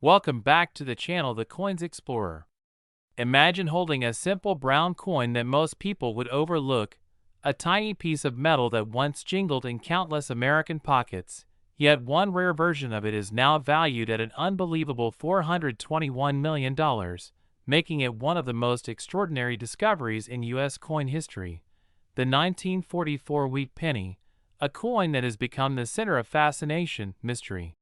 Welcome back to the channel The Coins Explorer. Imagine holding a simple brown coin that most people would overlook, a tiny piece of metal that once jingled in countless American pockets, yet one rare version of it is now valued at an unbelievable $421 million, making it one of the most extraordinary discoveries in U.S. coin history. The 1944 wheat penny, a coin that has become the center of fascination, mystery,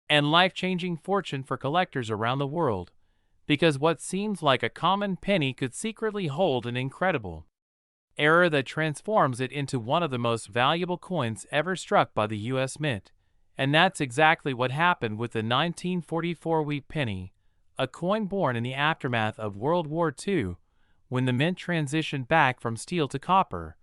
and life-changing fortune for collectors around the world, because what seems like a common penny could secretly hold an incredible error that transforms it into one of the most valuable coins ever struck by the U.S. Mint. And that's exactly what happened with the 1944 wheat penny, a coin born in the aftermath of World War II, when the mint transitioned back from steel to copper.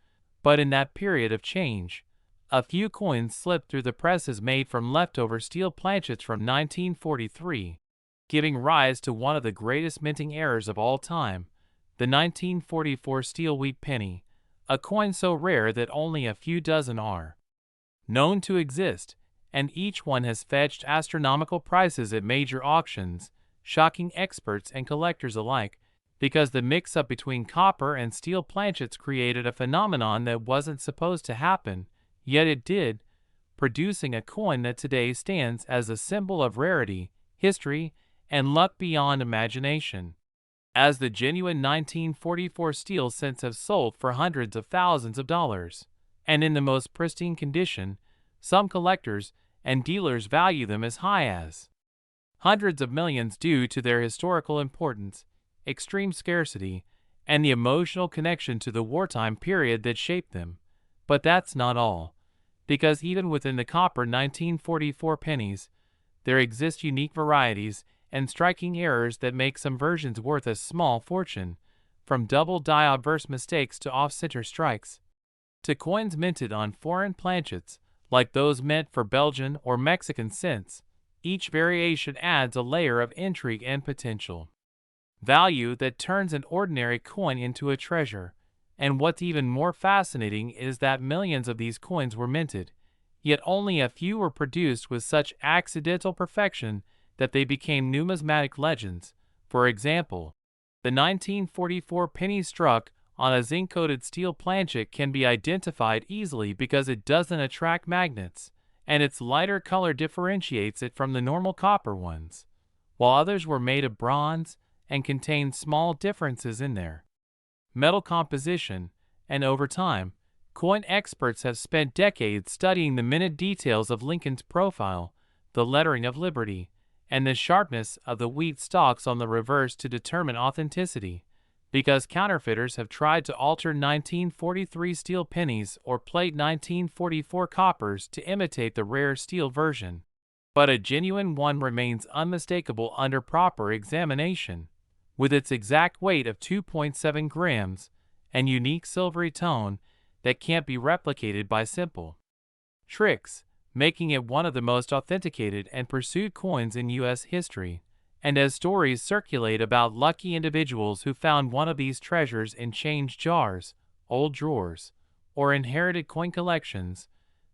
But in that period of change, a few coins slipped through the presses made from leftover steel planchets from 1943, giving rise to one of the greatest minting errors of all time, the 1944 steel wheat penny, a coin so rare that only a few dozen are known to exist, and each one has fetched astronomical prices at major auctions, shocking experts and collectors alike, because the mix-up between copper and steel planchets created a phenomenon that wasn't supposed to happen. Yet it did, producing a coin that today stands as a symbol of rarity, history, and luck beyond imagination. As the genuine 1944 steel cents have sold for hundreds of thousands of dollars, and in the most pristine condition, some collectors and dealers value them as high as hundreds of millions due to their historical importance, extreme scarcity, and the emotional connection to the wartime period that shaped them. But that's not all, because even within the copper 1944 pennies, there exist unique varieties and striking errors that make some versions worth a small fortune, from double die obverse mistakes to off-center strikes, to coins minted on foreign planchets, like those meant for Belgian or Mexican cents. Each variation adds a layer of intrigue and potential value that turns an ordinary coin into a treasure. And what's even more fascinating is that millions of these coins were minted, yet only a few were produced with such accidental perfection that they became numismatic legends. For example, the 1944 penny struck on a zinc-coated steel planchet can be identified easily because it doesn't attract magnets, and its lighter color differentiates it from the normal copper ones, while others were made of bronze and contained small differences in their metal composition. And over time, coin experts have spent decades studying the minute details of Lincoln's profile, the lettering of Liberty, and the sharpness of the wheat stalks on the reverse to determine authenticity, because counterfeiters have tried to alter 1943 steel pennies or plate 1944 coppers to imitate the rare steel version. But a genuine one remains unmistakable under proper examination, with its exact weight of 2.7 grams and unique silvery tone that can't be replicated by simple tricks, making it one of the most authenticated and pursued coins in U.S. history. And as stories circulate about lucky individuals who found one of these treasures in change jars, old drawers, or inherited coin collections,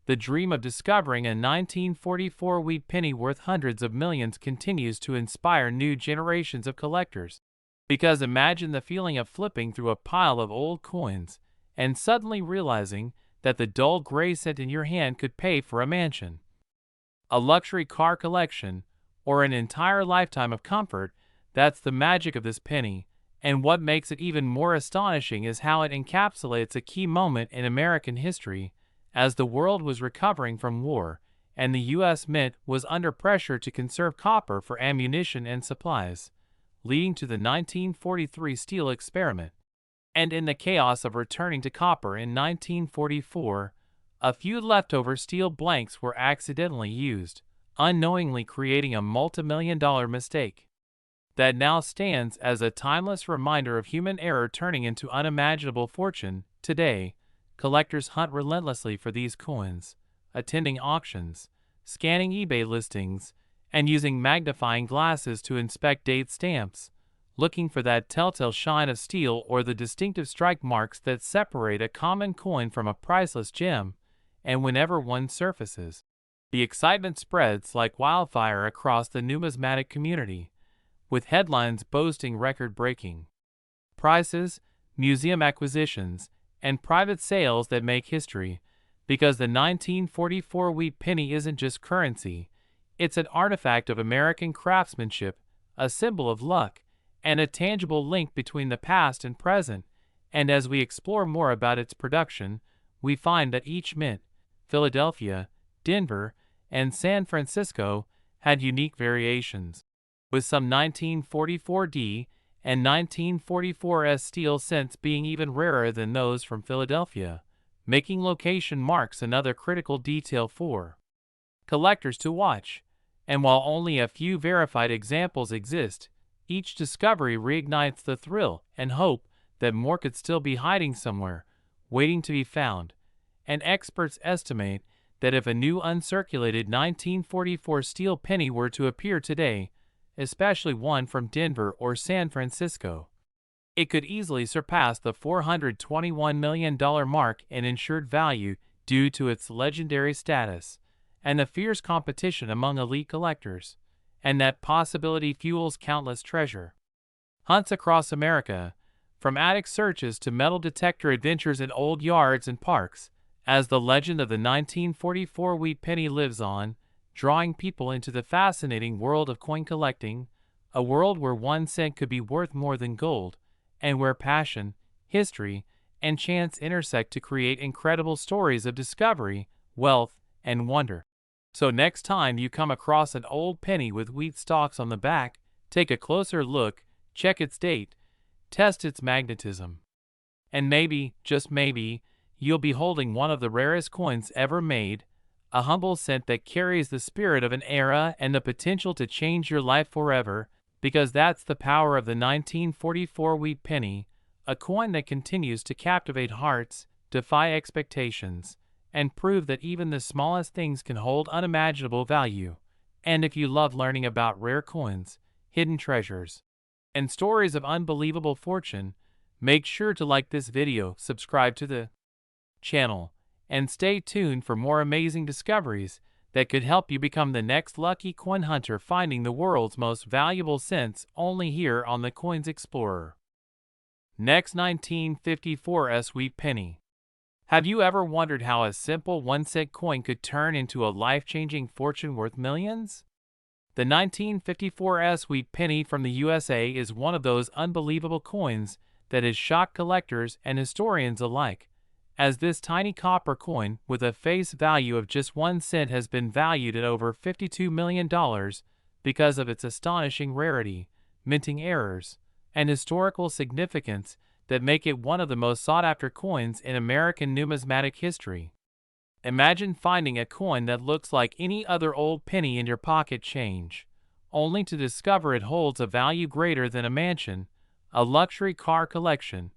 the dream of discovering a 1944 wheat penny worth hundreds of millions continues to inspire new generations of collectors. Because imagine the feeling of flipping through a pile of old coins and suddenly realizing that the dull gray cent in your hand could pay for a mansion, a luxury car collection, or an entire lifetime of comfort. That's the magic of this penny, and what makes it even more astonishing is how it encapsulates a key moment in American history, as the world was recovering from war, and the U.S. Mint was under pressure to conserve copper for ammunition and supplies, leading to the 1943 steel experiment. And in the chaos of returning to copper in 1944, a few leftover steel blanks were accidentally used, unknowingly creating a multi-million-dollar mistake that now stands as a timeless reminder of human error turning into unimaginable fortune. Today, collectors hunt relentlessly for these coins, attending auctions, scanning eBay listings, and using magnifying glasses to inspect date stamps, looking for that telltale shine of steel or the distinctive strike marks that separate a common coin from a priceless gem. And whenever one surfaces, The excitement spreads like wildfire across the numismatic community, with headlines boasting record-breaking prices, museum acquisitions, and private sales that make history, because the 1944 wheat penny isn't just currency, it's an artifact of American craftsmanship, a symbol of luck, and a tangible link between the past and present. And as we explore more about its production, we find that each mint, Philadelphia, Denver, and San Francisco, had unique variations, with some 1944D and 1944S steel cents being even rarer than those from Philadelphia, making location marks another critical detail for collectors to watch. And while only a few verified examples exist, each discovery reignites the thrill and hope that more could still be hiding somewhere, waiting to be found. And experts estimate that if a new uncirculated 1944 steel penny were to appear today, especially one from Denver or San Francisco, it could easily surpass the $421 million mark in insured value due to its legendary status and the fierce competition among elite collectors. And that possibility fuels countless treasure hunts across America, from attic searches to metal detector adventures in old yards and parks, as the legend of the 1944 wheat penny lives on, drawing people into the fascinating world of coin collecting, a world where 1 cent could be worth more than gold, and where passion, history, and chance intersect to create incredible stories of discovery, wealth, and wonder. So next time you come across an old penny with wheat stalks on the back, take a closer look, check its date, test its magnetism. And maybe, just maybe, you'll be holding one of the rarest coins ever made, a humble cent that carries the spirit of an era and the potential to change your life forever, because that's the power of the 1944 wheat penny, a coin that continues to captivate hearts, defy expectations, and prove that even the smallest things can hold unimaginable value. And if you love learning about rare coins, hidden treasures, and stories of unbelievable fortune, make sure to like this video, subscribe to the channel, and stay tuned for more amazing discoveries that could help you become the next lucky coin hunter finding the world's most valuable cents, only here on the Coins Explorer. Next, 1954 wheat penny. Have you ever wondered how a simple 1-cent coin could turn into a life-changing fortune worth millions? The 1954 wheat penny from the USA is one of those unbelievable coins that has shocked collectors and historians alike, as this tiny copper coin with a face value of just 1 cent has been valued at over $52 million because of its astonishing rarity, minting errors, and historical significance that make it one of the most sought-after coins in American numismatic history. Imagine finding a coin that looks like any other old penny in your pocket change, only to discover it holds a value greater than a mansion, a luxury car collection,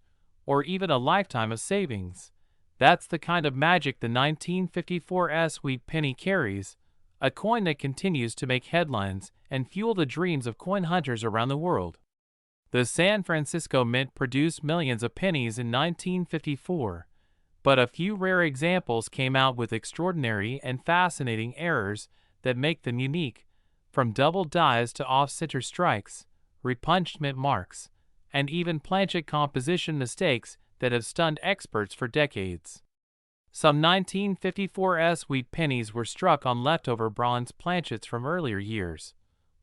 or even a lifetime of savings. That's the kind of magic the 1954 wheat penny carries, a coin that continues to make headlines and fuel the dreams of coin hunters around the world. The San Francisco Mint produced millions of pennies in 1954, but a few rare examples came out with extraordinary and fascinating errors that make them unique, from double dies to off-center strikes, repunched mint marks, and even planchet composition mistakes that have stunned experts for decades. Some 1954 wheat pennies were struck on leftover bronze planchets from earlier years,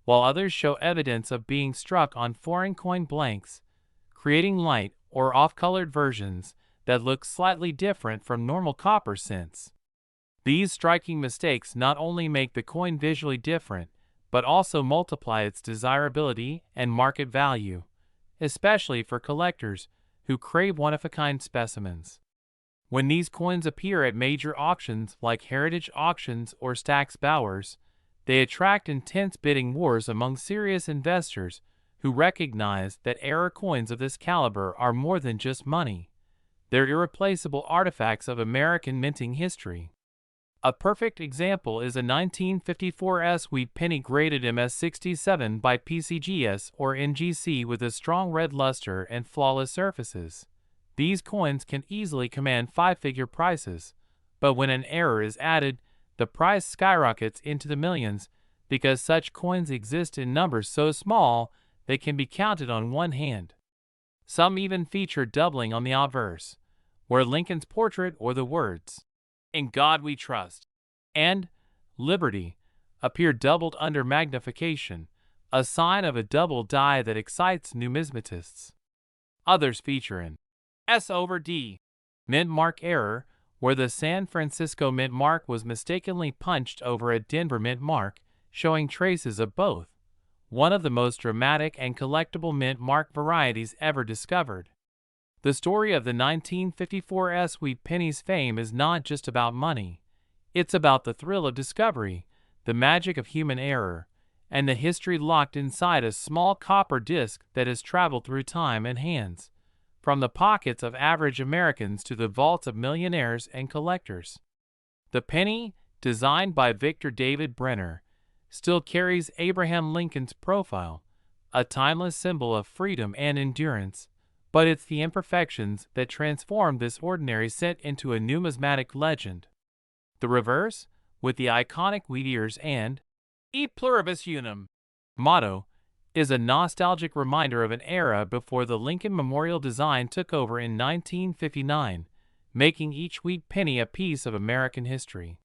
while others show evidence of being struck on foreign coin blanks, creating light or off-colored versions that look slightly different from normal copper cents. These striking mistakes not only make the coin visually different, but also multiply its desirability and market value, especially for collectors who crave one-of-a-kind specimens. When these coins appear at major auctions like Heritage Auctions or Stack's Bowers, they attract intense bidding wars among serious investors who recognize that error coins of this caliber are more than just money. They're irreplaceable artifacts of American minting history. A perfect example is a 1954 wheat penny graded MS67 by PCGS or NGC with a strong red luster and flawless surfaces. These coins can easily command 5-figure prices, but when an error is added, the price skyrockets into the millions because such coins exist in numbers so small they can be counted on one hand. Some even feature doubling on the obverse, where Lincoln's portrait or the words, "In God We Trust," and "Liberty" appear doubled under magnification, a sign of a double die that excites numismatists. Others feature an S/D mint mark error, where the San Francisco mint mark was mistakenly punched over a Denver mint mark, showing traces of both, one of the most dramatic and collectible mint mark varieties ever discovered. The story of the 1954 Wheat Penny's fame is not just about money. It's about the thrill of discovery, the magic of human error, and the history locked inside a small copper disc that has traveled through time and hands, from the pockets of average Americans to the vaults of millionaires and collectors. The penny, designed by Victor David Brenner, still carries Abraham Lincoln's profile, a timeless symbol of freedom and endurance, but it's the imperfections that transform this ordinary cent into a numismatic legend. The reverse, with the iconic wheat ears and "E pluribus unum" motto, is a nostalgic reminder of an era before the Lincoln Memorial design took over in 1959, making each wheat penny a piece of American history.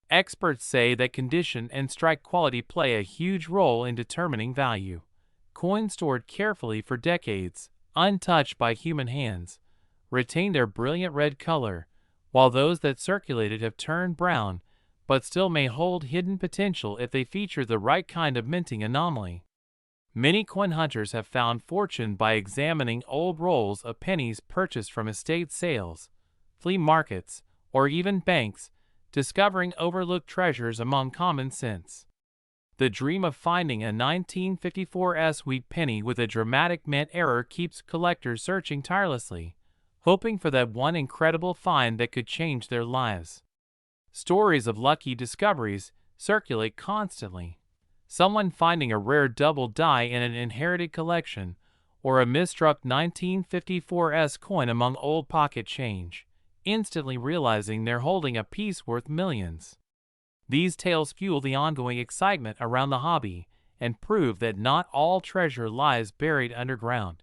Experts say that condition and strike quality play a huge role in determining value. Coins stored carefully for decades, untouched by human hands, retain their brilliant red color, while those that circulated have turned brown, but still may hold hidden potential if they feature the right kind of minting anomaly. Many coin hunters have found fortune by examining old rolls of pennies purchased from estate sales, flea markets, or even banks, discovering overlooked treasures among common cents. The dream of finding a 1954 wheat penny with a dramatic mint error keeps collectors searching tirelessly, hoping for that one incredible find that could change their lives. Stories of lucky discoveries circulate constantly. Someone finding a rare double die in an inherited collection, or a misstruck 1954 coin among old pocket change, instantly realizing they're holding a piece worth millions. These tales fuel the ongoing excitement around the hobby and prove that not all treasure lies buried underground.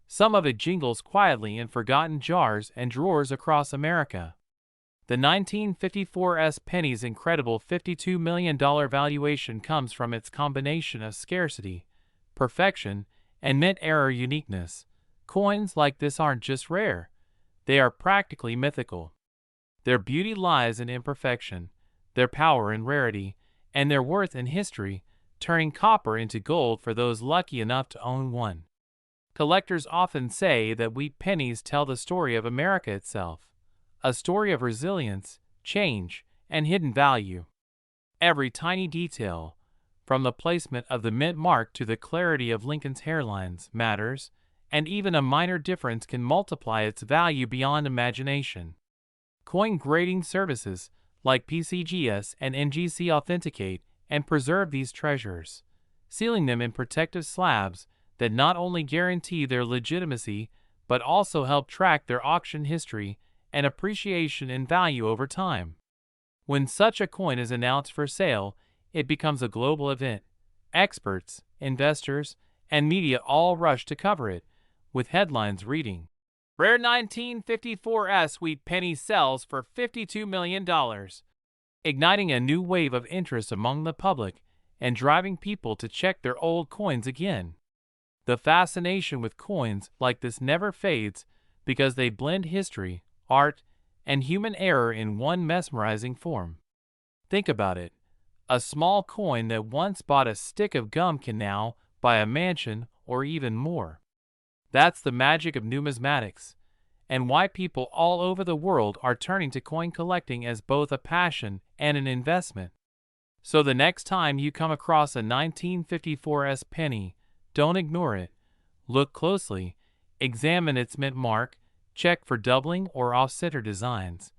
Some of it jingles quietly in forgotten jars and drawers across America. The 1954 penny's incredible $52 million valuation comes from its combination of scarcity, perfection, and mint error uniqueness. Coins like this aren't just rare, they are practically mythical. Their beauty lies in imperfection, their power in rarity, and their worth in history, turning copper into gold for those lucky enough to own one. Collectors often say that wheat pennies tell the story of America itself, a story of resilience, change, and hidden value. Every tiny detail, from the placement of the mint mark to the clarity of Lincoln's hairlines, matters, and even a minor difference can multiply its value beyond imagination. Coin grading services like PCGS and NGC authenticate and preserve these treasures, sealing them in protective slabs that not only guarantee their legitimacy but also help track their auction history and appreciation in value over time. When such a coin is announced for sale, it becomes a global event. Experts, investors, and media all rush to cover it, with headlines reading, "Rare 1954 wheat penny sells for $52 million, igniting a new wave of interest among the public and driving people to check their old coins again. The fascination with coins like this never fades because they blend history, art, and human error in one mesmerizing form. Think about it. A small coin that once bought a stick of gum can now buy a mansion or even more. That's the magic of numismatics, and why people all over the world are turning to coin collecting as both a passion and an investment. So the next time you come across a 1954 penny, don't ignore it. Look closely, examine its mint mark, check for doubling or off-center designs,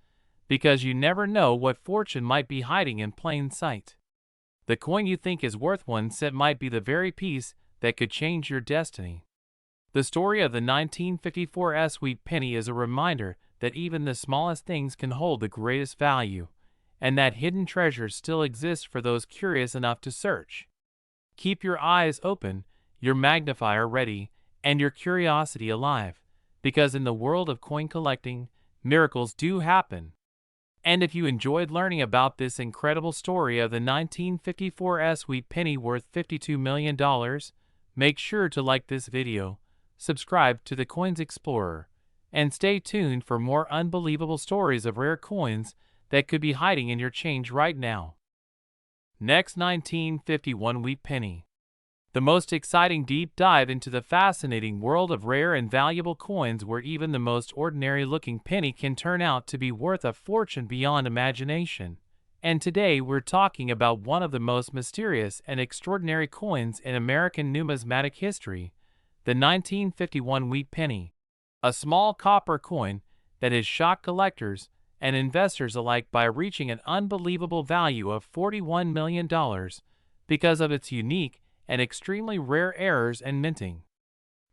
because you never know what fortune might be hiding in plain sight. The coin you think is worth $1 might be the very piece that could change your destiny. The story of the 1954 wheat penny is a reminder that even the smallest things can hold the greatest value, and that hidden treasures still exist for those curious enough to search. Keep your eyes open, your magnifier ready, and your curiosity alive, because in the world of coin collecting, miracles do happen. And if you enjoyed learning about this incredible story of the 1954 wheat penny worth $52 million, make sure to like this video, subscribe to the Coins Explorer, and stay tuned for more unbelievable stories of rare coins that could be hiding in your change right now. Next, 1951 wheat penny. The most exciting deep dive into the fascinating world of rare and valuable coins, where even the most ordinary-looking penny can turn out to be worth a fortune beyond imagination. And today we're talking about one of the most mysterious and extraordinary coins in American numismatic history, the 1951 wheat penny. A small copper coin that has shocked collectors and investors alike by reaching an unbelievable value of $41 million because of its unique and extremely rare errors and minting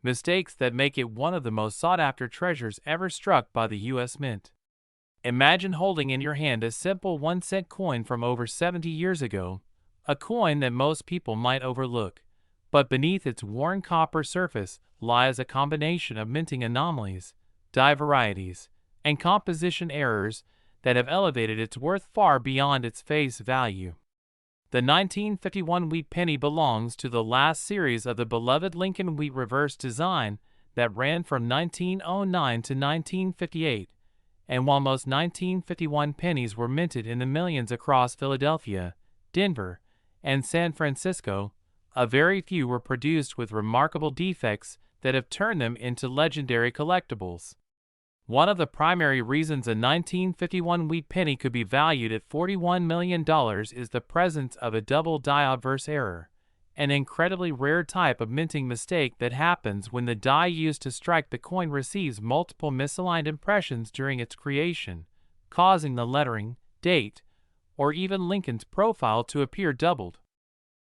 mistakes that make it one of the most sought-after treasures ever struck by the U.S. Mint. Imagine holding in your hand a simple 1-cent coin from over 70 years ago, a coin that most people might overlook, but beneath its worn copper surface lies a combination of minting anomalies, die varieties, and composition errors that have elevated its worth far beyond its face value. The 1951 wheat penny belongs to the last series of the beloved Lincoln Wheat reverse design that ran from 1909 to 1958, and while most 1951 pennies were minted in the millions across Philadelphia, Denver, and San Francisco, a very few were produced with remarkable defects that have turned them into legendary collectibles. One of the primary reasons a 1951 wheat penny could be valued at $41 million is the presence of a double die obverse error, an incredibly rare type of minting mistake that happens when the die used to strike the coin receives multiple misaligned impressions during its creation, causing the lettering, date, or even Lincoln's profile to appear doubled.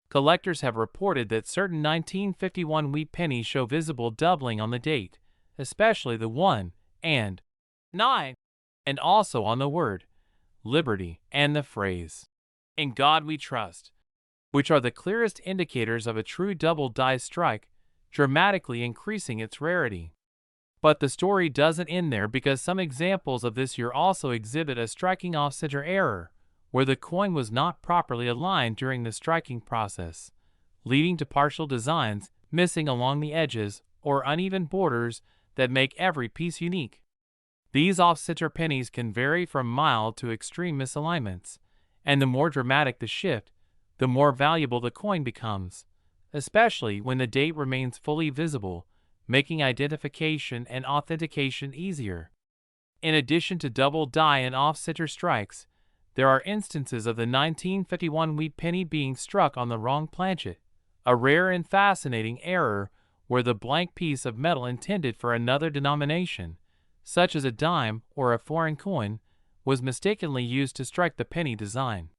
Collectors have reported that certain 1951 wheat pennies show visible doubling on the date, especially the 1 and 9, and also on the word liberty and the phrase "In God We Trust," which are the clearest indicators of a true double die strike, dramatically increasing its rarity. But the story doesn't end there, because some examples of this year also exhibit a striking off-center error, where the coin was not properly aligned during the striking process, leading to partial designs missing along the edges or uneven borders that make every piece unique. These off-center pennies can vary from mild to extreme misalignments, and the more dramatic the shift, the more valuable the coin becomes, especially when the date remains fully visible, making identification and authentication easier. In addition to double die and off-center strikes, there are instances of the 1951 wheat penny being struck on the wrong planchet, a rare and fascinating error where the blank piece of metal intended for another denomination, such as a dime or a foreign coin, was mistakenly used to strike the penny design.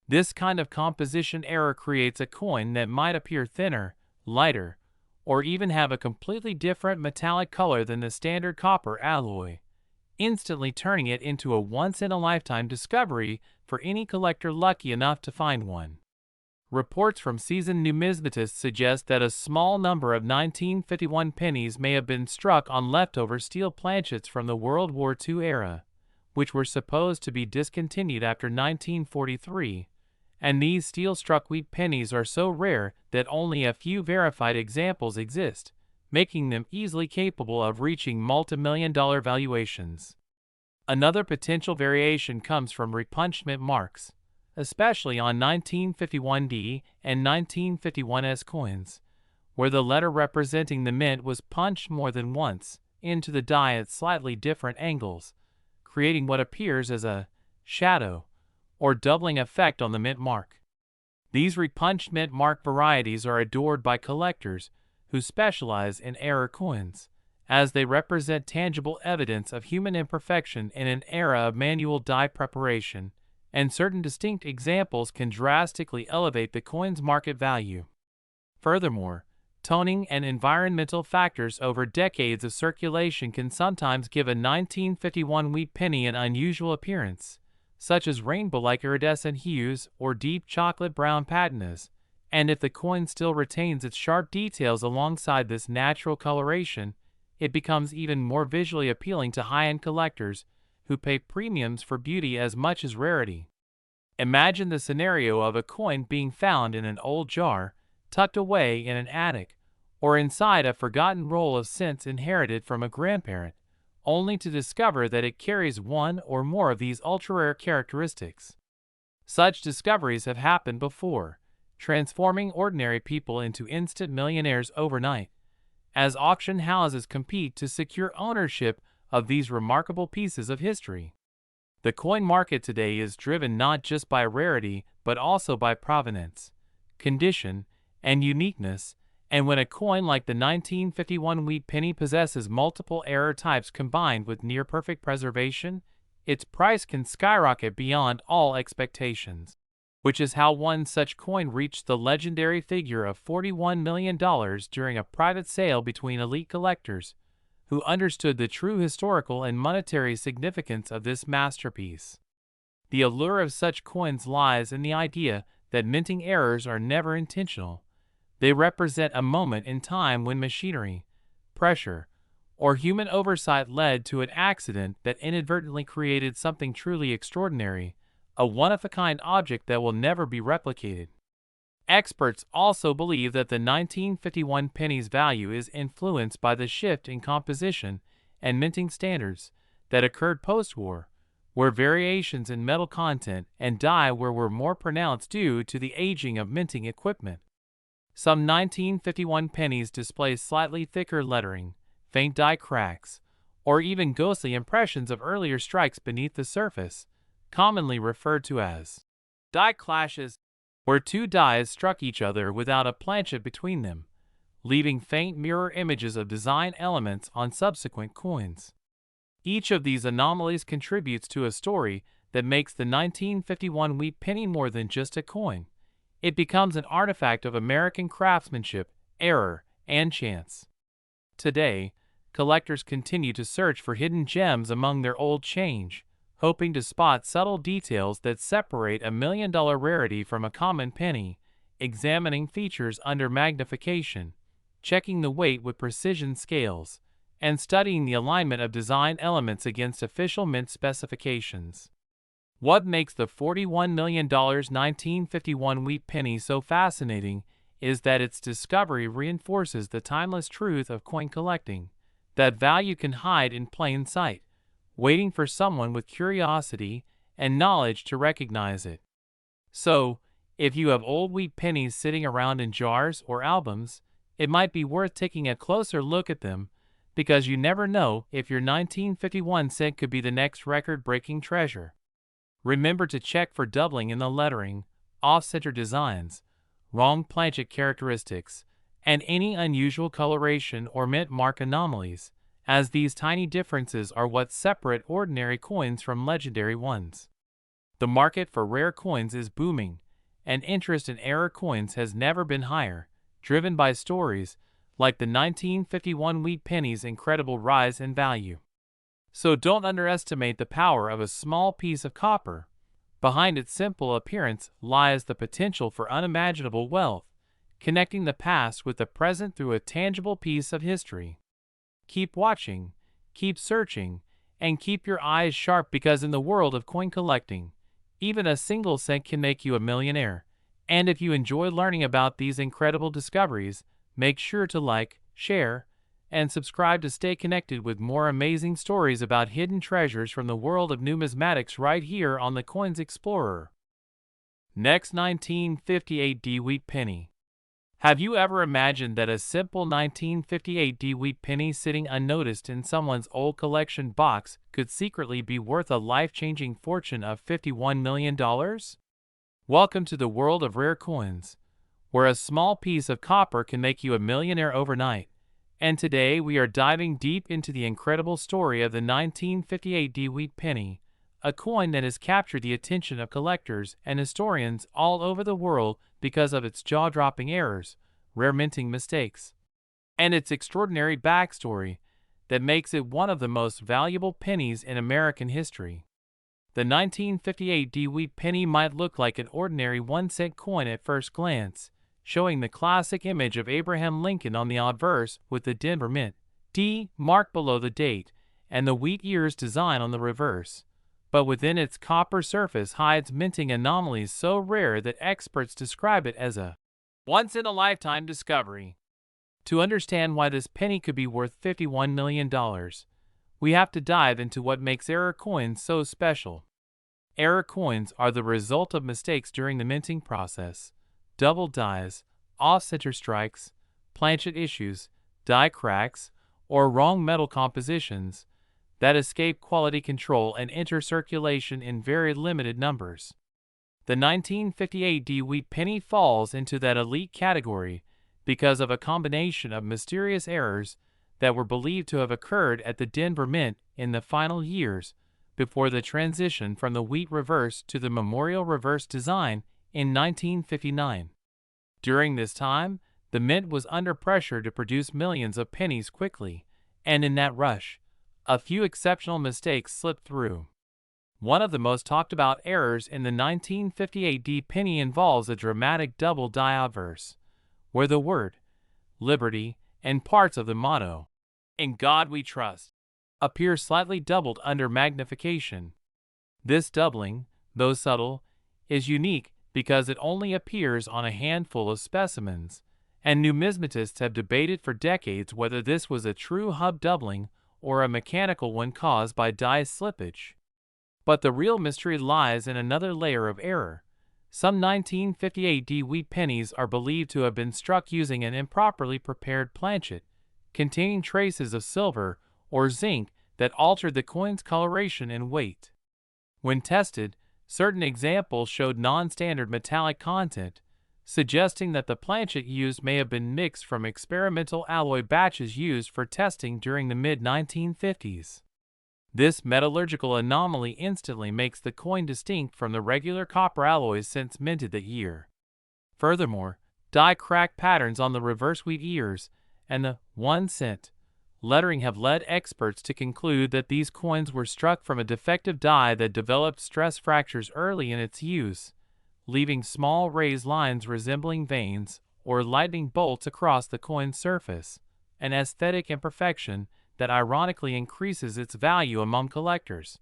This kind of composition error creates a coin that might appear thinner, lighter, or even have a completely different metallic color than the standard copper alloy, instantly turning it into a once-in-a-lifetime discovery for any collector lucky enough to find one. Reports from seasoned numismatists suggest that a small number of 1951 pennies may have been struck on leftover steel planchets from the World War II era, which were supposed to be discontinued after 1943, and these steel-struck wheat pennies are so rare that only a few verified examples exist, making them easily capable of reaching multi-million-dollar valuations. Another potential variation comes from repunched mint marks, especially on 1951D and 1951S coins, where the letter representing the mint was punched more than once into the die at slightly different angles, creating what appears as a shadow or doubling effect on the mint mark. These repunched mint mark varieties are adored by collectors who specialize in error coins, as they represent tangible evidence of human imperfection in an era of manual die preparation, and certain distinct examples can drastically elevate the coin's market value. Furthermore, toning and environmental factors over decades of circulation can sometimes give a 1951 wheat penny an unusual appearance, such as rainbow-like iridescent hues or deep chocolate brown patinas, and if the coin still retains its sharp details alongside this natural coloration, it becomes even more visually appealing to high-end collectors who pay premiums for beauty as much as rarity. Imagine the scenario of a coin being found in an old jar, tucked away in an attic, or inside a forgotten roll of scents inherited from a grandparent, only to discover that it carries one or more of these ultra-rare characteristics. Such discoveries have happened before, transforming ordinary people into instant millionaires overnight, as auction houses compete to secure ownership of these remarkable pieces of history. The coin market today is driven not just by rarity but also by provenance, condition, and uniqueness, and when a coin like the 1951 wheat penny possesses multiple error types combined with near-perfect preservation, its price can skyrocket beyond all expectations, which is how one such coin reached the legendary figure of $41 million during a private sale between elite collectors who understood the true historical and monetary significance of this masterpiece. The allure of such coins lies in the idea that minting errors are never intentional. They represent a moment in time when machinery, pressure, or human oversight led to an accident that inadvertently created something truly extraordinary, a one-of-a-kind object that will never be replicated. Experts also believe that the 1951 penny's value is influenced by the shift in composition and minting standards that occurred post-war, where variations in metal content and die were more pronounced due to the aging of minting equipment. Some 1951 pennies display slightly thicker lettering, faint die cracks, or even ghostly impressions of earlier strikes beneath the surface, commonly referred to as die clashes, where two dies struck each other without a planchet between them, leaving faint mirror images of design elements on subsequent coins. Each of these anomalies contributes to a story that makes the 1951 wheat penny more than just a coin. It becomes an artifact of American craftsmanship, error, and chance. Today, collectors continue to search for hidden gems among their old change, hoping to spot subtle details that separate a million-dollar rarity from a common penny, examining features under magnification, checking the weight with precision scales, and studying the alignment of design elements against official mint specifications. What makes the $41 million 1951 wheat penny so fascinating is that its discovery reinforces the timeless truth of coin collecting, that value can hide in plain sight, waiting for someone with curiosity and knowledge to recognize it. So, if you have old wheat pennies sitting around in jars or albums, it might be worth taking a closer look at them, because you never know if your 1951 cent could be the next record-breaking treasure. Remember to check for doubling in the lettering, off-center designs, wrong planchet characteristics, and any unusual coloration or mint mark anomalies, as these tiny differences are what separate ordinary coins from legendary ones. The market for rare coins is booming, and interest in error coins has never been higher, driven by stories like the 1951 wheat penny's incredible rise in value. So don't underestimate the power of a small piece of copper. Behind its simple appearance lies the potential for unimaginable wealth, connecting the past with the present through a tangible piece of history. Keep watching, keep searching, and keep your eyes sharp, because in the world of coin collecting, even a single cent can make you a millionaire. And if you enjoy learning about these incredible discoveries, make sure to like, share, and subscribe to stay connected with more amazing stories about hidden treasures from the world of numismatics right here on the Coins Explorer. Next, 1958 D wheat penny. Have you ever imagined that a simple 1958 D wheat penny sitting unnoticed in someone's old collection box could secretly be worth a life-changing fortune of $51 million? Welcome to the world of rare coins, where a small piece of copper can make you a millionaire overnight. And today we are diving deep into the incredible story of the 1958 D wheat penny, a coin that has captured the attention of collectors and historians all over the world because of its jaw-dropping errors, rare minting mistakes, and its extraordinary backstory that makes it one of the most valuable pennies in American history. The 1958 wheat penny might look like an ordinary 1-cent coin at first glance, showing the classic image of Abraham Lincoln on the obverse with the Denver Mint D marked below the date and the wheat ears design on the reverse. But within its copper surface hides minting anomalies so rare that experts describe it as a once-in-a-lifetime discovery. To understand why this penny could be worth $51 million, we have to dive into what makes error coins so special. Error coins are the result of mistakes during the minting process: double dies, off-center strikes, planchet issues, die cracks, or wrong metal compositions that escape quality control and enter circulation in very limited numbers. The 1958 wheat penny falls into that elite category because of a combination of mysterious errors that were believed to have occurred at the Denver Mint in the final years before the transition from the wheat reverse to the memorial reverse design in 1959. During this time, the mint was under pressure to produce millions of pennies quickly, and in that rush, a few exceptional mistakes slipped through. One of the most talked about errors in the 1958 penny involves a dramatic double die obverse, where the word liberty and parts of the motto, "In God We Trust," appear slightly doubled under magnification. This doubling, though subtle, is unique because it only appears on a handful of specimens, and numismatists have debated for decades whether this was a true hub doubling or a mechanical one caused by die slippage. But the real mystery lies in another layer of error. Some 1958 wheat pennies are believed to have been struck using an improperly prepared planchet, containing traces of silver or zinc that altered the coin's coloration and weight. When tested, certain examples showed non-standard metallic content, suggesting that the planchet used may have been mixed from experimental alloy batches used for testing during the mid-1950s. This metallurgical anomaly instantly makes the coin distinct from the regular copper alloys since minted that year. Furthermore, die crack patterns on the reverse wheat ears and the 1 cent lettering have led experts to conclude that these coins were struck from a defective die that developed stress fractures early in its use, leaving small raised lines resembling veins or lightning bolts across the coin's surface, an aesthetic imperfection that ironically increases its value among collectors.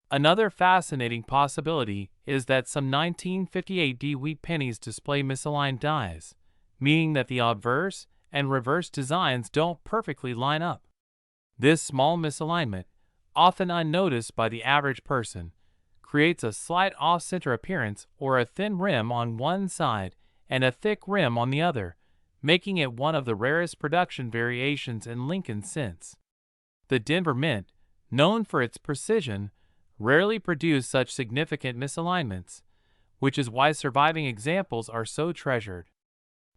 Another fascinating possibility is that some 1958 wheat pennies display misaligned dies, meaning that the obverse and reverse designs don't perfectly line up. This small misalignment, often unnoticed by the average person, creates a slight off-center appearance or a thin rim on one side and a thick rim on the other, making it one of the rarest production variations in Lincoln since. The Denver Mint, known for its precision, rarely produced such significant misalignments, which is why surviving examples are so treasured.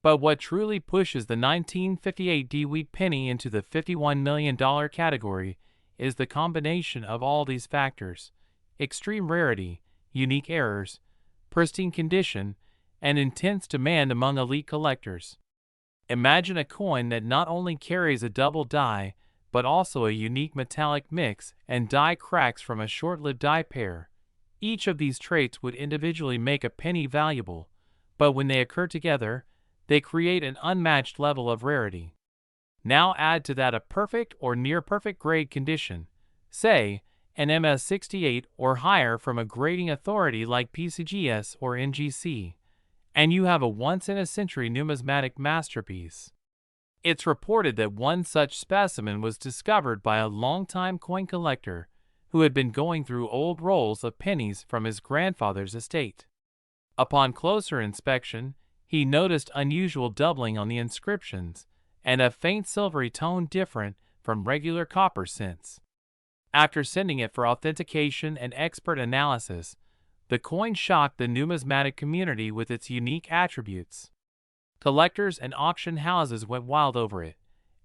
But what truly pushes the 1958 wheat penny into the $51 million category is the combination of all these factors: extreme rarity, unique errors, pristine condition, and intense demand among elite collectors. Imagine a coin that not only carries a double die, but also a unique metallic mix and die cracks from a short-lived die pair. Each of these traits would individually make a penny valuable, but when they occur together, they create an unmatched level of rarity. Now add to that a perfect or near-perfect grade condition, say, an MS68 or higher from a grading authority like PCGS or NGC, and you have a once-in-a-century numismatic masterpiece. It's reported that one such specimen was discovered by a longtime coin collector who had been going through old rolls of pennies from his grandfather's estate. Upon closer inspection, he noticed unusual doubling on the inscriptions and a faint silvery tone different from regular copper cents. After sending it for authentication and expert analysis, the coin shocked the numismatic community with its unique attributes. Collectors and auction houses went wild over it,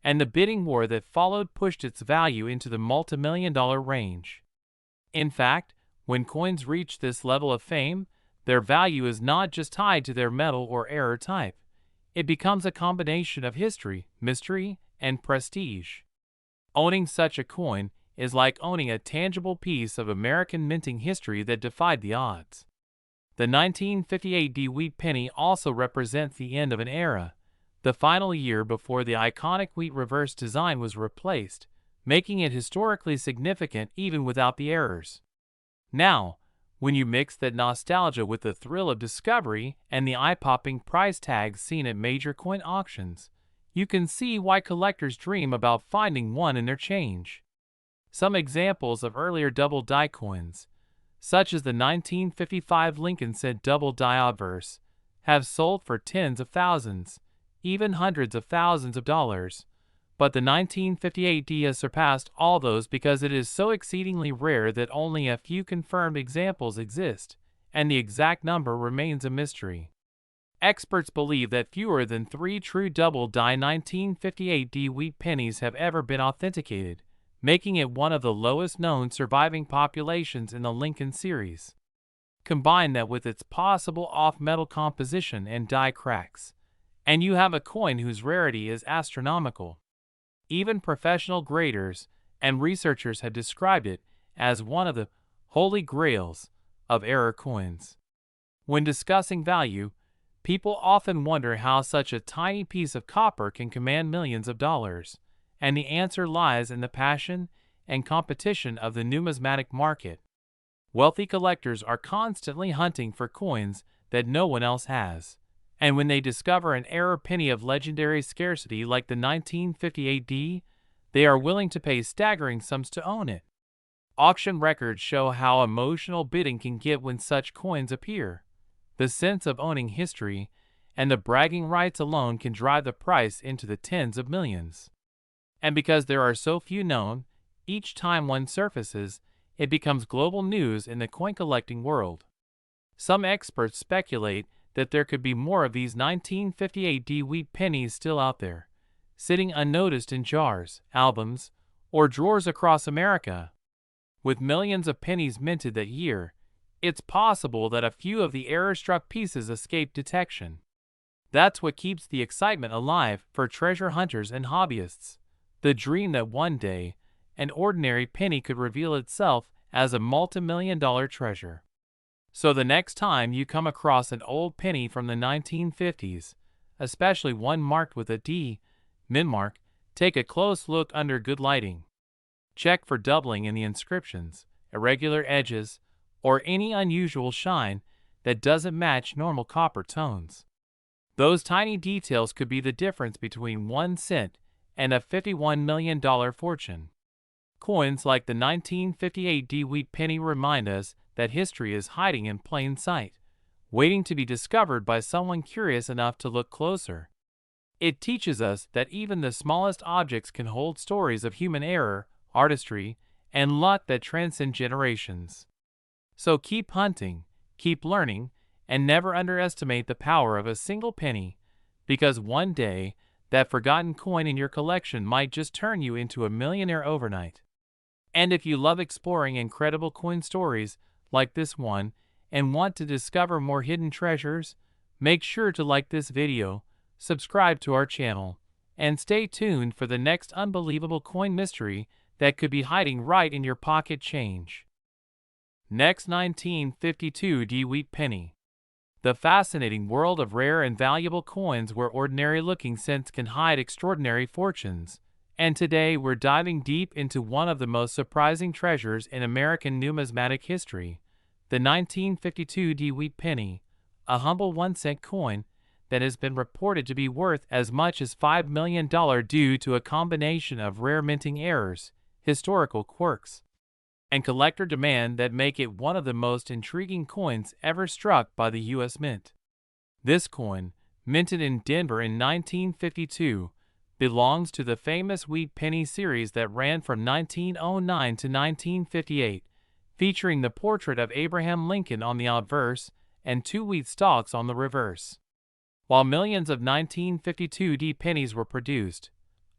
and the bidding war that followed pushed its value into the multi-million-dollar range. In fact, when coins reach this level of fame, their value is not just tied to their metal or error type. It becomes a combination of history, mystery, and prestige. Owning such a coin is like owning a tangible piece of American minting history that defied the odds. The 1958 wheat penny also represents the end of an era, the final year before the iconic wheat reverse design was replaced, making it historically significant even without the errors. Now, when you mix that nostalgia with the thrill of discovery and the eye-popping price tags seen at major coin auctions, you can see why collectors dream about finding one in their change. Some examples of earlier double die coins, such as the 1955 Lincoln cent double die obverse, have sold for tens of thousands, even hundreds of thousands of dollars. But the 1958 D has surpassed all those because it is so exceedingly rare that only a few confirmed examples exist, and the exact number remains a mystery. Experts believe that fewer than 3 true double die 1958 D wheat pennies have ever been authenticated, making it one of the lowest known surviving populations in the Lincoln series. Combine that with its possible off-metal composition and die cracks, and you have a coin whose rarity is astronomical. Even professional graders and researchers have described it as one of the holy grails of error coins. When discussing value, people often wonder how such a tiny piece of copper can command millions of dollars, and the answer lies in the passion and competition of the numismatic market. Wealthy collectors are constantly hunting for coins that no one else has, and when they discover an error penny of legendary scarcity like the 1958 D, they are willing to pay staggering sums to own it. Auction records show how emotional bidding can get when such coins appear. The sense of owning history and the bragging rights alone can drive the price into the tens of millions. And because there are so few known, each time one surfaces, it becomes global news in the coin collecting world. Some experts speculate that there could be more of these 1958 D wheat pennies still out there, sitting unnoticed in jars, albums, or drawers across America. With millions of pennies minted that year, it's possible that a few of the error-struck pieces escape detection. That's what keeps the excitement alive for treasure hunters and hobbyists, the dream that one day, an ordinary penny could reveal itself as a multi-million-dollar treasure. So the next time you come across an old penny from the 1950s, especially one marked with a D, mint mark, take a close look under good lighting. Check for doubling in the inscriptions, irregular edges, or any unusual shine that doesn't match normal copper tones. Those tiny details could be the difference between 1 cent and a $51 million fortune. Coins like the 1958 D wheat penny remind us that history is hiding in plain sight, waiting to be discovered by someone curious enough to look closer. It teaches us that even the smallest objects can hold stories of human error, artistry, and luck that transcend generations. So keep hunting, keep learning, and never underestimate the power of a single penny, because one day, that forgotten coin in your collection might just turn you into a millionaire overnight. And if you love exploring incredible coin stories like this one and want to discover more hidden treasures, make sure to like this video, subscribe to our channel, and stay tuned for the next unbelievable coin mystery that could be hiding right in your pocket change. Next, 1952 D wheat penny. The fascinating world of rare and valuable coins where ordinary-looking cents can hide extraordinary fortunes. And today we're diving deep into one of the most surprising treasures in American numismatic history, the 1952 D wheat penny, a humble 1-cent coin that has been reported to be worth as much as $5 million due to a combination of rare minting errors, historical quirks, and collector demand that make it one of the most intriguing coins ever struck by the U.S. Mint. This coin, minted in Denver in 1952, belongs to the famous wheat penny series that ran from 1909 to 1958, featuring the portrait of Abraham Lincoln on the obverse and 2 wheat stalks on the reverse. While millions of 1952 D pennies were produced,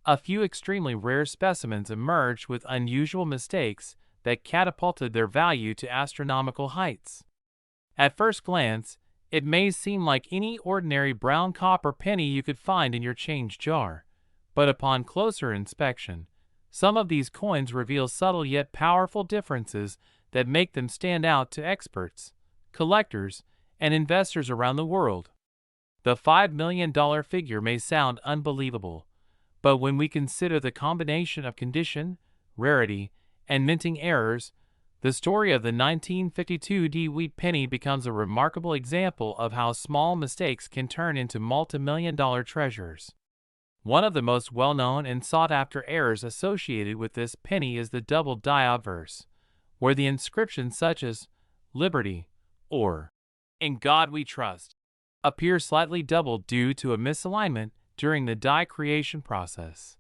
a few extremely rare specimens emerged with unusual mistakes that catapulted their value to astronomical heights. At first glance, it may seem like any ordinary brown copper penny you could find in your change jar, but upon closer inspection, Some of these coins reveal subtle yet powerful differences that make them stand out to experts, collectors, and investors around the world. The $5 million figure may sound unbelievable, but when we consider the combination of condition, rarity, and minting errors, the story of the 1952 wheat penny becomes a remarkable example of how small mistakes can turn into multi-million-dollar treasures. One of the most well-known and sought-after errors associated with this penny is the double die obverse, where the inscriptions such as "Liberty" or "In God We Trust" appear slightly doubled due to a misalignment during the die creation process.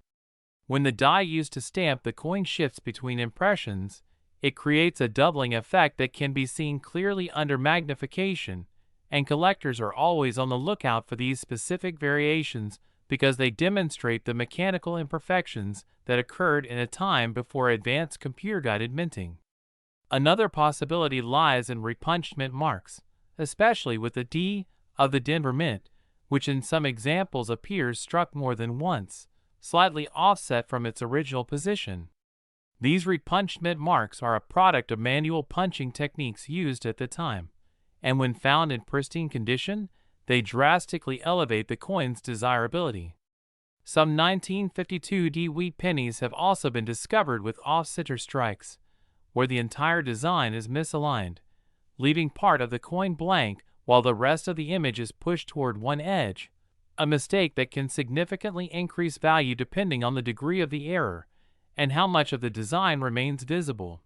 When the die used to stamp the coin shifts between impressions, it creates a doubling effect that can be seen clearly under magnification, and collectors are always on the lookout for these specific variations because they demonstrate the mechanical imperfections that occurred in a time before advanced computer-guided minting. Another possibility lies in repunched mint marks, especially with the D of the Denver Mint, which in some examples appears struck more than once, slightly offset from its original position. These repunched mint marks are a product of manual punching techniques used at the time, and when found in pristine condition, they drastically elevate the coin's desirability. Some 1952 wheat pennies have also been discovered with off-center strikes, where the entire design is misaligned, leaving part of the coin blank while the rest of the image is pushed toward one edge, a mistake that can significantly increase value depending on the degree of the error and how much of the design remains visible.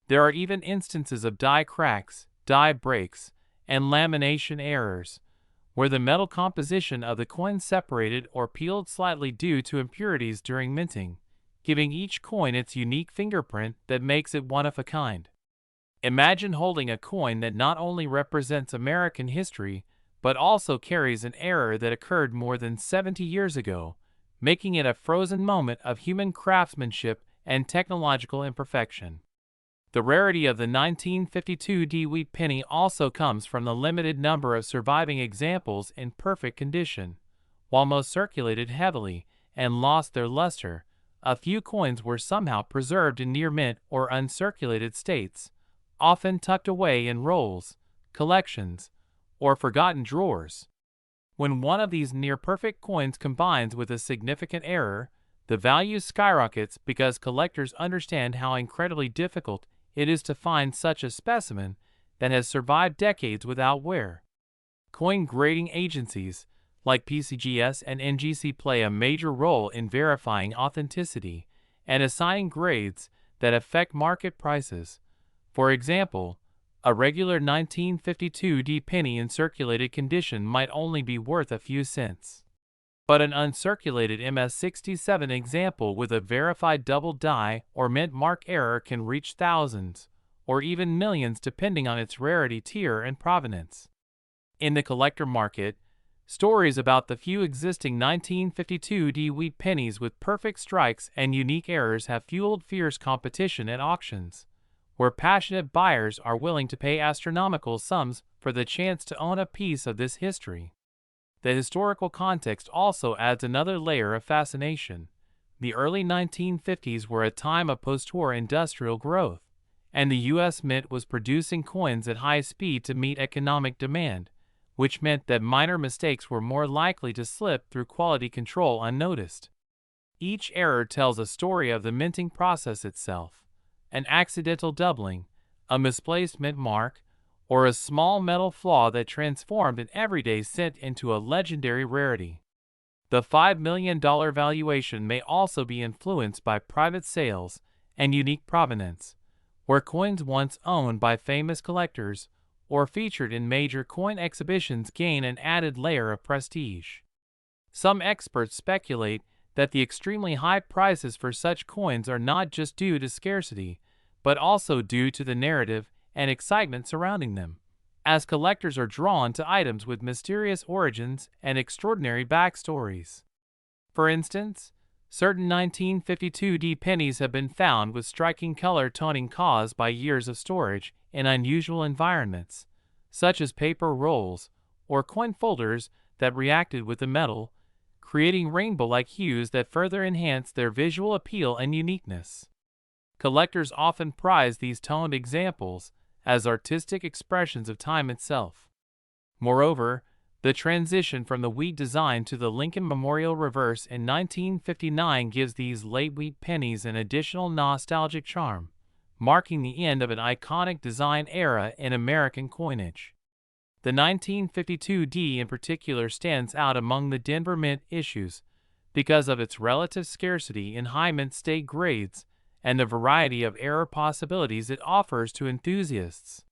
There are even instances of die cracks, die breaks, and lamination errors, where the metal composition of the coin separated or peeled slightly due to impurities during minting, giving each coin its unique fingerprint that makes it one of a kind. Imagine holding a coin that not only represents American history, but also carries an error that occurred more than 70 years ago, making it a frozen moment of human craftsmanship and technological imperfection. The rarity of the 1952 wheat penny also comes from the limited number of surviving examples in perfect condition. While most circulated heavily and lost their luster, a few coins were somehow preserved in near mint or uncirculated states, often tucked away in rolls, collections, or forgotten drawers. When one of these near-perfect coins combines with a significant error, the value skyrockets because collectors understand how incredibly difficult it is to find such a specimen that has survived decades without wear. Coin grading agencies like PCGS and NGC play a major role in verifying authenticity and assigning grades that affect market prices. For example, a regular 1952 penny in circulated condition might only be worth a few cents. But an uncirculated MS-67 example with a verified double die or mint mark error can reach thousands, or even millions depending on its rarity tier and provenance. In the collector market, stories about the few existing 1952 wheat pennies with perfect strikes and unique errors have fueled fierce competition at auctions, where passionate buyers are willing to pay astronomical sums for the chance to own a piece of this history. The historical context also adds another layer of fascination. The early 1950s were a time of post-war industrial growth, and the U.S. Mint was producing coins at high speed to meet economic demand, which meant that minor mistakes were more likely to slip through quality control unnoticed. Each error tells a story of the minting process itself: an accidental doubling, a misplaced mint mark, or a small metal flaw that transformed an everyday cent into a legendary rarity. The $5 million valuation may also be influenced by private sales and unique provenance, where coins once owned by famous collectors or featured in major coin exhibitions gain an added layer of prestige. Some experts speculate that the extremely high prices for such coins are not just due to scarcity, but also due to the narrative and excitement surrounding them, as collectors are drawn to items with mysterious origins and extraordinary backstories. For instance, certain 1952 pennies have been found with striking color toning caused by years of storage in unusual environments, such as paper rolls or coin folders that reacted with the metal, creating rainbow-like hues that further enhance their visual appeal and uniqueness. Collectors often prize these toned examples as artistic expressions of time itself. Moreover, the transition from the wheat design to the Lincoln Memorial reverse in 1959 gives these late wheat pennies an additional nostalgic charm, marking the end of an iconic design era in American coinage. The 1952 D in particular stands out among the Denver Mint issues because of its relative scarcity in high mint state grades and the variety of error possibilities it offers to enthusiasts.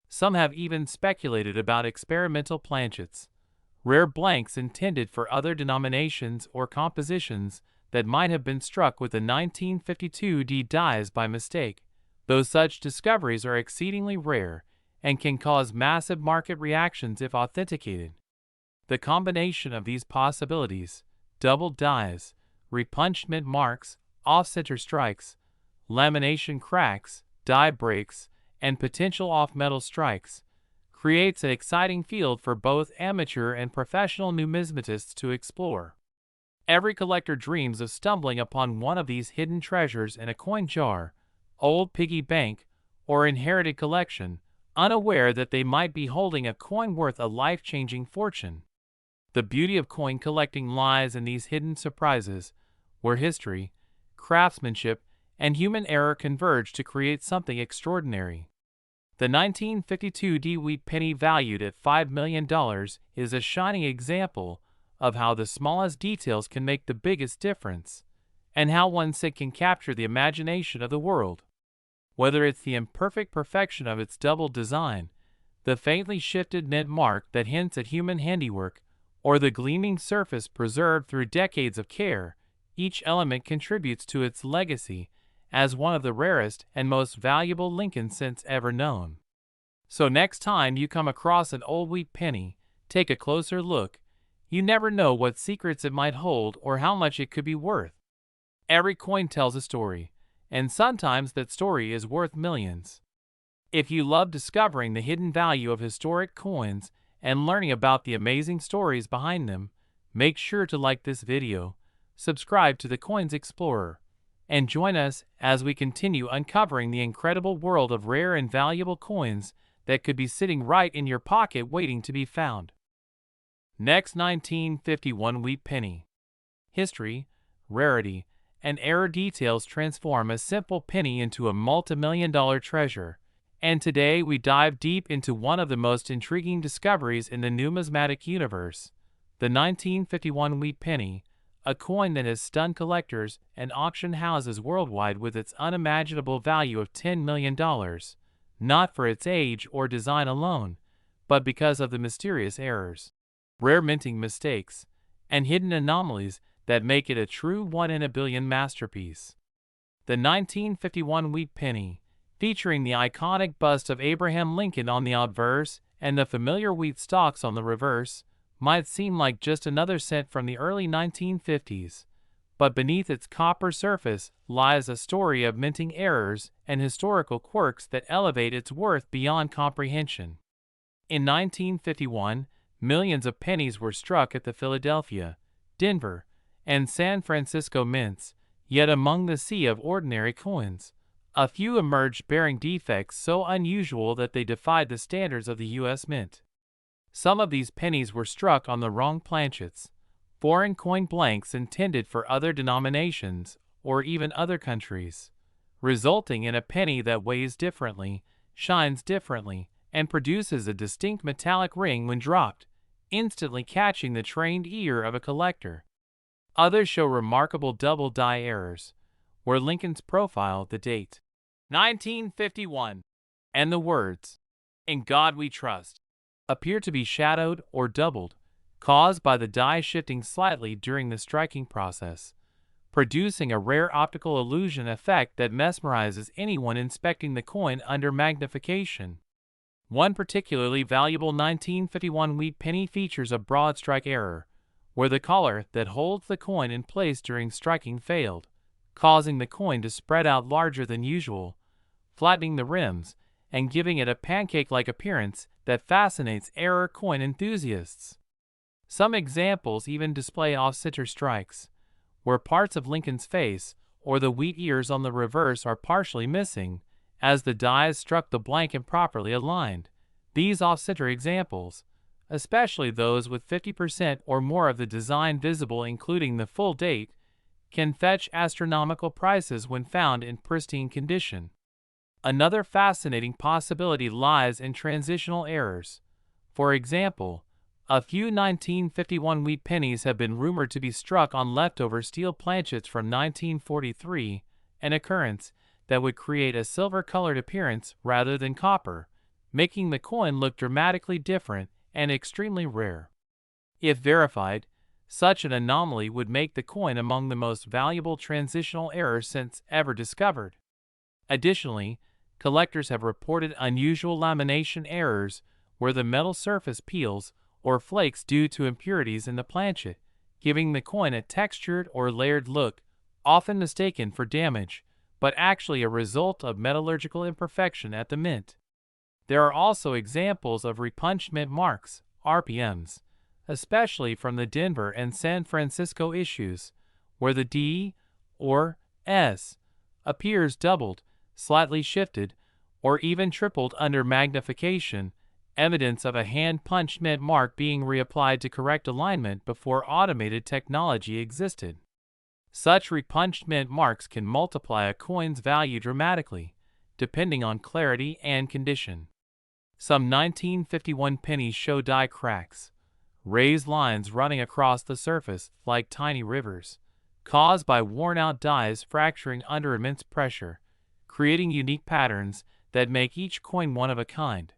Some have even speculated about experimental planchets, rare blanks intended for other denominations or compositions that might have been struck with the 1952 D dies by mistake, though such discoveries are exceedingly rare and can cause massive market reactions if authenticated. The combination of these possibilities, double dies, repunched mint marks, off-center strikes, lamination cracks, die breaks, and potential off-metal strikes, creates an exciting field for both amateur and professional numismatists to explore. Every collector dreams of stumbling upon one of these hidden treasures in a coin jar, old piggy bank, or inherited collection, unaware that they might be holding a coin worth a life-changing fortune. The beauty of coin collecting lies in these hidden surprises, where history, craftsmanship, and human error converge to create something extraordinary. The 1952 D wheat penny valued at $5 million is a shining example of how the smallest details can make the biggest difference, and how one cent can capture the imagination of the world. Whether it's the imperfect perfection of its double design, the faintly shifted mint mark that hints at human handiwork, or the gleaming surface preserved through decades of care, each element contributes to its legacy as one of the rarest and most valuable Lincoln cents ever known. So next time you come across an old wheat penny, take a closer look. You never know what secrets it might hold or how much it could be worth. Every coin tells a story, and sometimes that story is worth millions. If you love discovering the hidden value of historic coins and learning about the amazing stories behind them, make sure to like this video, subscribe to the Coins Explorer, and join us as we continue uncovering the incredible world of rare and valuable coins that could be sitting right in your pocket waiting to be found. Next, 1951 Wheat Penny. History, rarity, and error details transform a simple penny into a multi-million-dollar treasure, and today we dive deep into one of the most intriguing discoveries in the numismatic universe, the 1951 Wheat Penny, a coin that has stunned collectors and auction houses worldwide with its unimaginable value of $10 million, not for its age or design alone, but because of the mysterious errors, rare minting mistakes, and hidden anomalies that make it a true one-in-a-billion masterpiece. The 1951 Wheat Penny, featuring the iconic bust of Abraham Lincoln on the obverse and the familiar wheat stalks on the reverse, might seem like just another cent from the early 1950s, but beneath its copper surface lies a story of minting errors and historical quirks that elevate its worth beyond comprehension. In 1951, millions of pennies were struck at the Philadelphia, Denver, and San Francisco mints, yet among the sea of ordinary coins, a few emerged bearing defects so unusual that they defied the standards of the U.S. Mint. Some of these pennies were struck on the wrong planchets, foreign coin blanks intended for other denominations or even other countries, resulting in a penny that weighs differently, shines differently, and produces a distinct metallic ring when dropped, instantly catching the trained ear of a collector. Others show remarkable double die errors, where Lincoln's profile, the date, 1951, and the words, "In God We Trust," appear to be shadowed or doubled, caused by the die shifting slightly during the striking process, producing a rare optical illusion effect that mesmerizes anyone inspecting the coin under magnification. One particularly valuable 1951 wheat penny features a broad strike error, where the collar that holds the coin in place during striking failed, causing the coin to spread out larger than usual, flattening the rims, and giving it a pancake-like appearance that fascinates error coin enthusiasts. Some examples even display off-center strikes, where parts of Lincoln's face or the wheat ears on the reverse are partially missing, as the die is struck the blank improperly aligned. These off-center examples, especially those with 50% or more of the design visible including the full date, can fetch astronomical prices when found in pristine condition. Another fascinating possibility lies in transitional errors. For example, a few 1951 wheat pennies have been rumored to be struck on leftover steel planchets from 1943, an occurrence that would create a silver-colored appearance rather than copper, making the coin look dramatically different and extremely rare. If verified, such an anomaly would make the coin among the most valuable transitional errors since ever discovered. Additionally, collectors have reported unusual lamination errors where the metal surface peels or flakes due to impurities in the planchet, giving the coin a textured or layered look, often mistaken for damage, but actually a result of metallurgical imperfection at the mint. There are also examples of repunched mint marks, RPMs, especially from the Denver and San Francisco issues, where the D or S appears doubled, slightly shifted, or even tripled under magnification, evidence of a hand-punched mint mark being reapplied to correct alignment before automated technology existed. Such repunched mint marks can multiply a coin's value dramatically, depending on clarity and condition. Some 1951 pennies show die cracks, raised lines running across the surface like tiny rivers, caused by worn-out dies fracturing under immense pressure, creating unique patterns that make each coin one of a kind.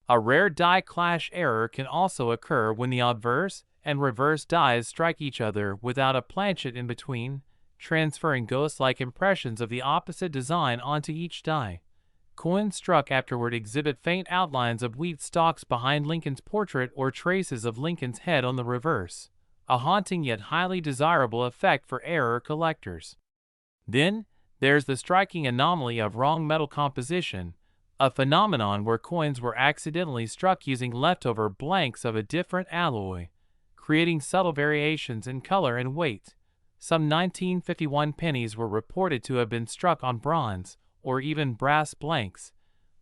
A rare die clash error can also occur when the obverse and reverse dies strike each other without a planchet in between, transferring ghost-like impressions of the opposite design onto each die. Coins struck afterward exhibit faint outlines of wheat stalks behind Lincoln's portrait or traces of Lincoln's head on the reverse, a haunting yet highly desirable effect for error collectors. Then, there's the striking anomaly of wrong metal composition, a phenomenon where coins were accidentally struck using leftover blanks of a different alloy, creating subtle variations in color and weight. Some 1951 pennies were reported to have been struck on bronze or even brass blanks,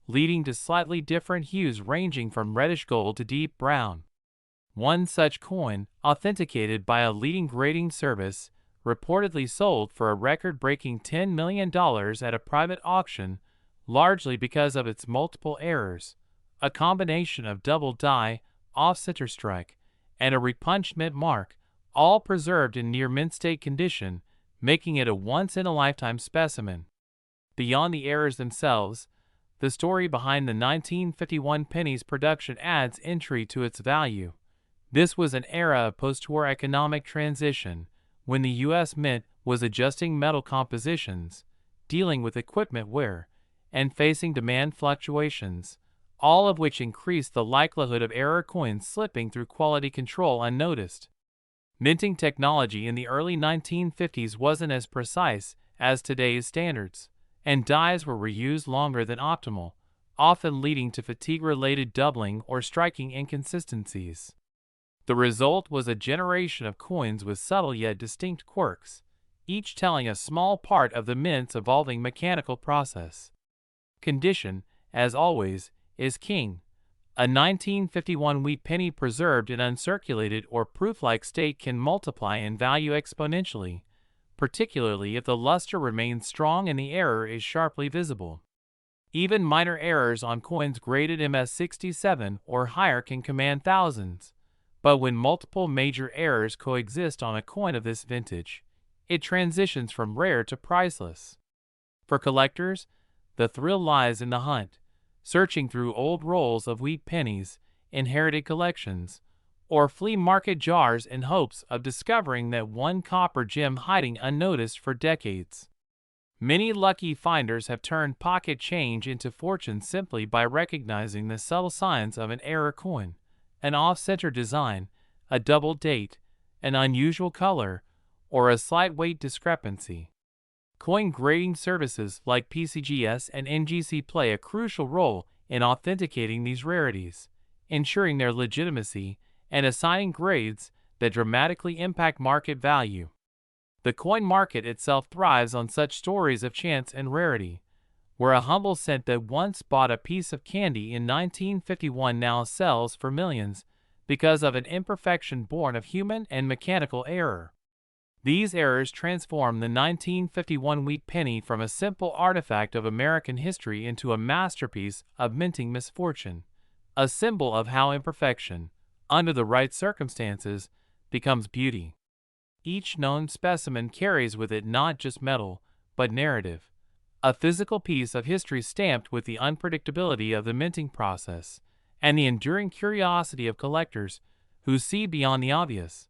leading to slightly different hues ranging from reddish gold to deep brown. One such coin, authenticated by a leading grading service, reportedly sold for a record-breaking $10 million at a private auction, largely because of its multiple errors, a combination of double die, off-center strike, and a repunched mint mark, all preserved in near mint-state condition, making it a once-in-a-lifetime specimen. Beyond the errors themselves, the story behind the 1951 pennies production adds intrigue to its value. This was an era of post-war economic transition, when the U.S. Mint was adjusting metal compositions, dealing with equipment wear, and facing demand fluctuations, all of which increased the likelihood of error coins slipping through quality control unnoticed. Minting technology in the early 1950s wasn't as precise as today's standards, and dies were reused longer than optimal, often leading to fatigue-related doubling or striking inconsistencies. The result was a generation of coins with subtle yet distinct quirks, each telling a small part of the mint's evolving mechanical process. Condition, as always, is king. A 1951 wheat penny preserved in uncirculated or proof-like state can multiply in value exponentially, particularly if the luster remains strong and the error is sharply visible. Even minor errors on coins graded MS67 or higher can command thousands, but when multiple major errors coexist on a coin of this vintage, it transitions from rare to priceless. For collectors, the thrill lies in the hunt, searching through old rolls of wheat pennies, inherited collections, or flea market jars in hopes of discovering that one copper gem hiding unnoticed for decades. Many lucky finders have turned pocket change into fortune simply by recognizing the subtle signs of an error coin, an off-center design, a double date, an unusual color, or a slight weight discrepancy. Coin grading services like PCGS and NGC play a crucial role in authenticating these rarities, ensuring their legitimacy and assigning grades that dramatically impact market value. The coin market itself thrives on such stories of chance and rarity, where a humble cent that once bought a piece of candy in 1951 now sells for millions because of an imperfection born of human and mechanical error. These errors transform the 1951 wheat penny from a simple artifact of American history into a masterpiece of minting misfortune, a symbol of how imperfection, under the right circumstances, becomes beauty. Each known specimen carries with it not just metal, but narrative, a physical piece of history stamped with the unpredictability of the minting process and the enduring curiosity of collectors who see beyond the obvious.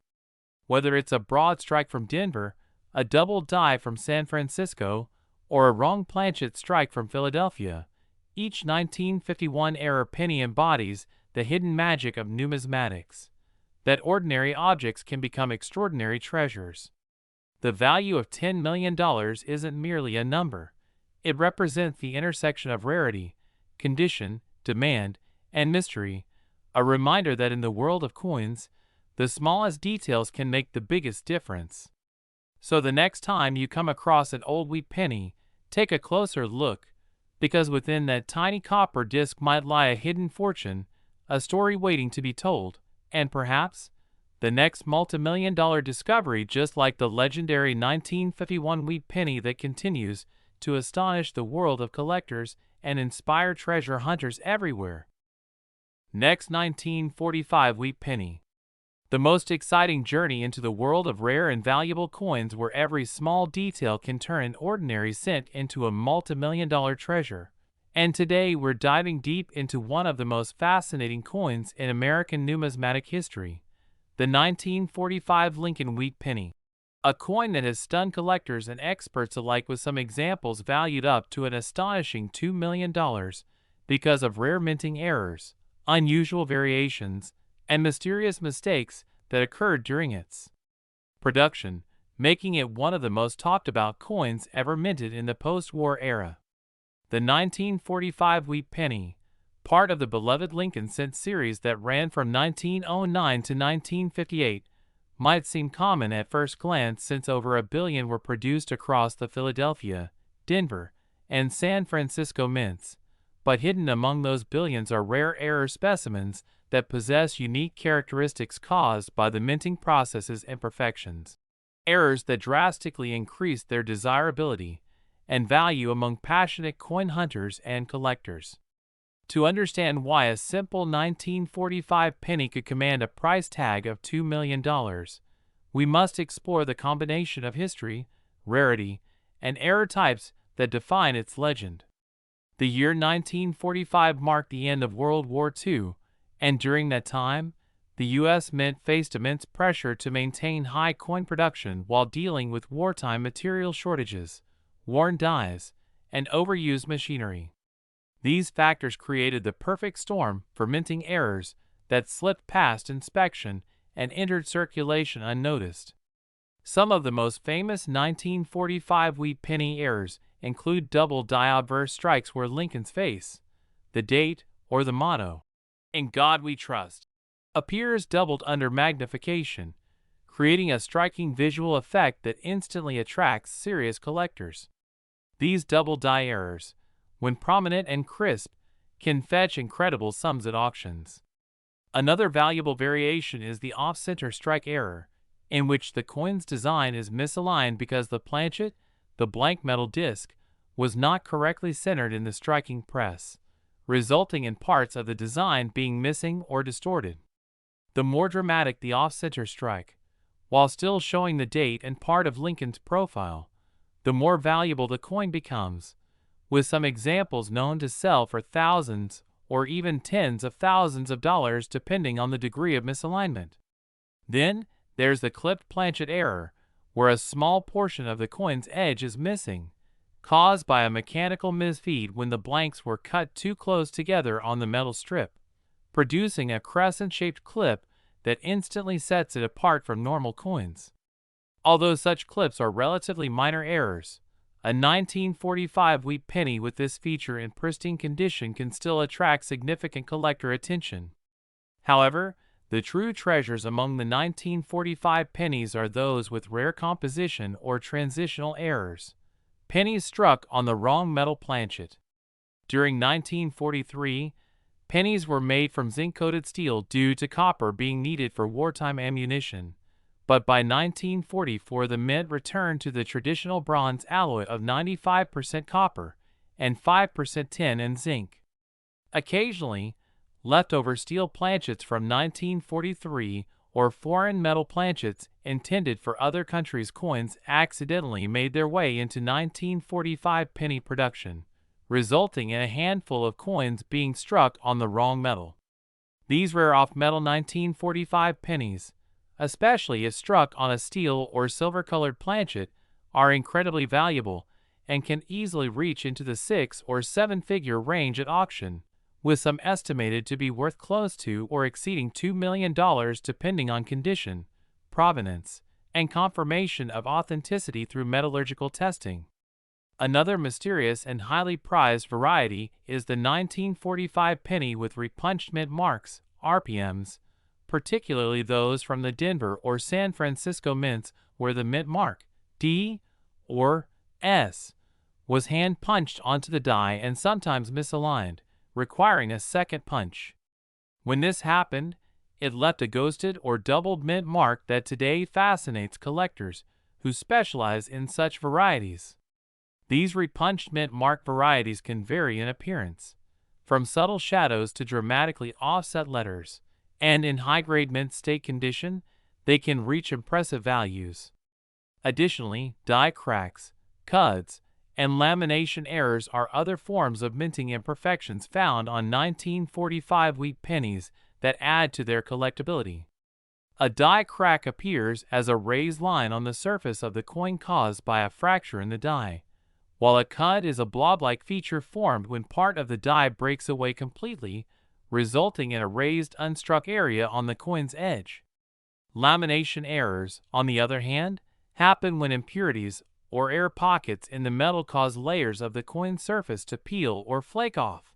Whether it's a broad strike from Denver, a double die from San Francisco, or a wrong planchet strike from Philadelphia, each 1951-era penny embodies the hidden magic of numismatics, that ordinary objects can become extraordinary treasures. The value of $10 million isn't merely a number. It represents the intersection of rarity, condition, demand, and mystery, a reminder that in the world of coins, the smallest details can make the biggest difference. So the next time you come across an old wheat penny, take a closer look, because within that tiny copper disc might lie a hidden fortune, a story waiting to be told, and perhaps the next multi-million-dollar discovery, just like the legendary 1951 wheat penny that continues to astonish the world of collectors and inspire treasure hunters everywhere. Next, 1945 wheat penny. The most exciting journey into the world of rare and valuable coins, where every small detail can turn an ordinary cent into a multi-million-dollar treasure. And today we're diving deep into one of the most fascinating coins in American numismatic history, the 1945 Lincoln Wheat Penny. A coin that has stunned collectors and experts alike, with some examples valued up to an astonishing $2 million because of rare minting errors, unusual variations, and mysterious mistakes that occurred during its production, making it one of the most talked about coins ever minted in the post-war era. The 1945 wheat penny, part of the beloved Lincoln cent series that ran from 1909 to 1958, might seem common at first glance, since over 1 billion were produced across the Philadelphia, Denver, and San Francisco mints, but hidden among those billions are rare error specimens that possess unique characteristics caused by the minting process's imperfections, errors that drastically increase their desirability and value among passionate coin hunters and collectors. To understand why a simple 1945 penny could command a price tag of $2 million, we must explore the combination of history, rarity, and error types that define its legend. The year 1945 marked the end of World War II, and during that time, the U.S. Mint faced immense pressure to maintain high coin production while dealing with wartime material shortages, worn dies, and overused machinery. These factors created the perfect storm for minting errors that slipped past inspection and entered circulation unnoticed. Some of the most famous 1945 wheat penny errors include double die-obverse strikes where Lincoln's face, the date, or the motto, "In God We Trust," appears doubled under magnification, creating a striking visual effect that instantly attracts serious collectors. These double die errors, when prominent and crisp, can fetch incredible sums at auctions. Another valuable variation is the off-center strike error, in which the coin's design is misaligned because the planchet, the blank metal disc, was not correctly centered in the striking press, resulting in parts of the design being missing or distorted. The more dramatic the off-center strike, while still showing the date and part of Lincoln's profile, the more valuable the coin becomes, with some examples known to sell for thousands or even tens of thousands of dollars depending on the degree of misalignment. Then, there's the clipped planchet error, where a small portion of the coin's edge is missing, caused by a mechanical misfeed when the blanks were cut too close together on the metal strip, producing a crescent-shaped clip that instantly sets it apart from normal coins. Although such clips are relatively minor errors, a 1945 wheat penny with this feature in pristine condition can still attract significant collector attention. However, The true treasures among the 1945 pennies are those with rare composition or transitional errors. Pennies struck on the wrong metal planchet. During 1943, pennies were made from zinc-coated steel due to copper being needed for wartime ammunition. But by 1944 the mint returned to the traditional bronze alloy of 95% copper and 5% tin and zinc. Occasionally, leftover steel planchets from 1943 or foreign metal planchets intended for other countries' coins accidentally made their way into 1945 penny production, resulting in a handful of coins being struck on the wrong metal. These rare off-metal 1945 pennies, especially if struck on a steel or silver-colored planchet, are incredibly valuable and can easily reach into the 6- or 7-figure range at auction, with some estimated to be worth close to or exceeding $2 million depending on condition, provenance, and confirmation of authenticity through metallurgical testing. Another mysterious and highly prized variety is the 1945 penny with repunched mint marks, RPMs, particularly those from the Denver or San Francisco mints where the mint mark, D or S, was hand-punched onto the die and sometimes misaligned, requiring a second punch. When this happened, it left a ghosted or doubled mint mark that today fascinates collectors who specialize in such varieties. These repunched mint mark varieties can vary in appearance, from subtle shadows to dramatically offset letters, and in high-grade mint state condition, they can reach impressive values. Additionally, die cracks, cuds, and lamination errors are other forms of minting imperfections found on 1945 wheat pennies that add to their collectability. A die crack appears as a raised line on the surface of the coin caused by a fracture in the die, while a cud is a blob-like feature formed when part of the die breaks away completely, resulting in a raised unstruck area on the coin's edge. Lamination errors, on the other hand, happen when impurities or air pockets in the metal cause layers of the coin surface to peel or flake off.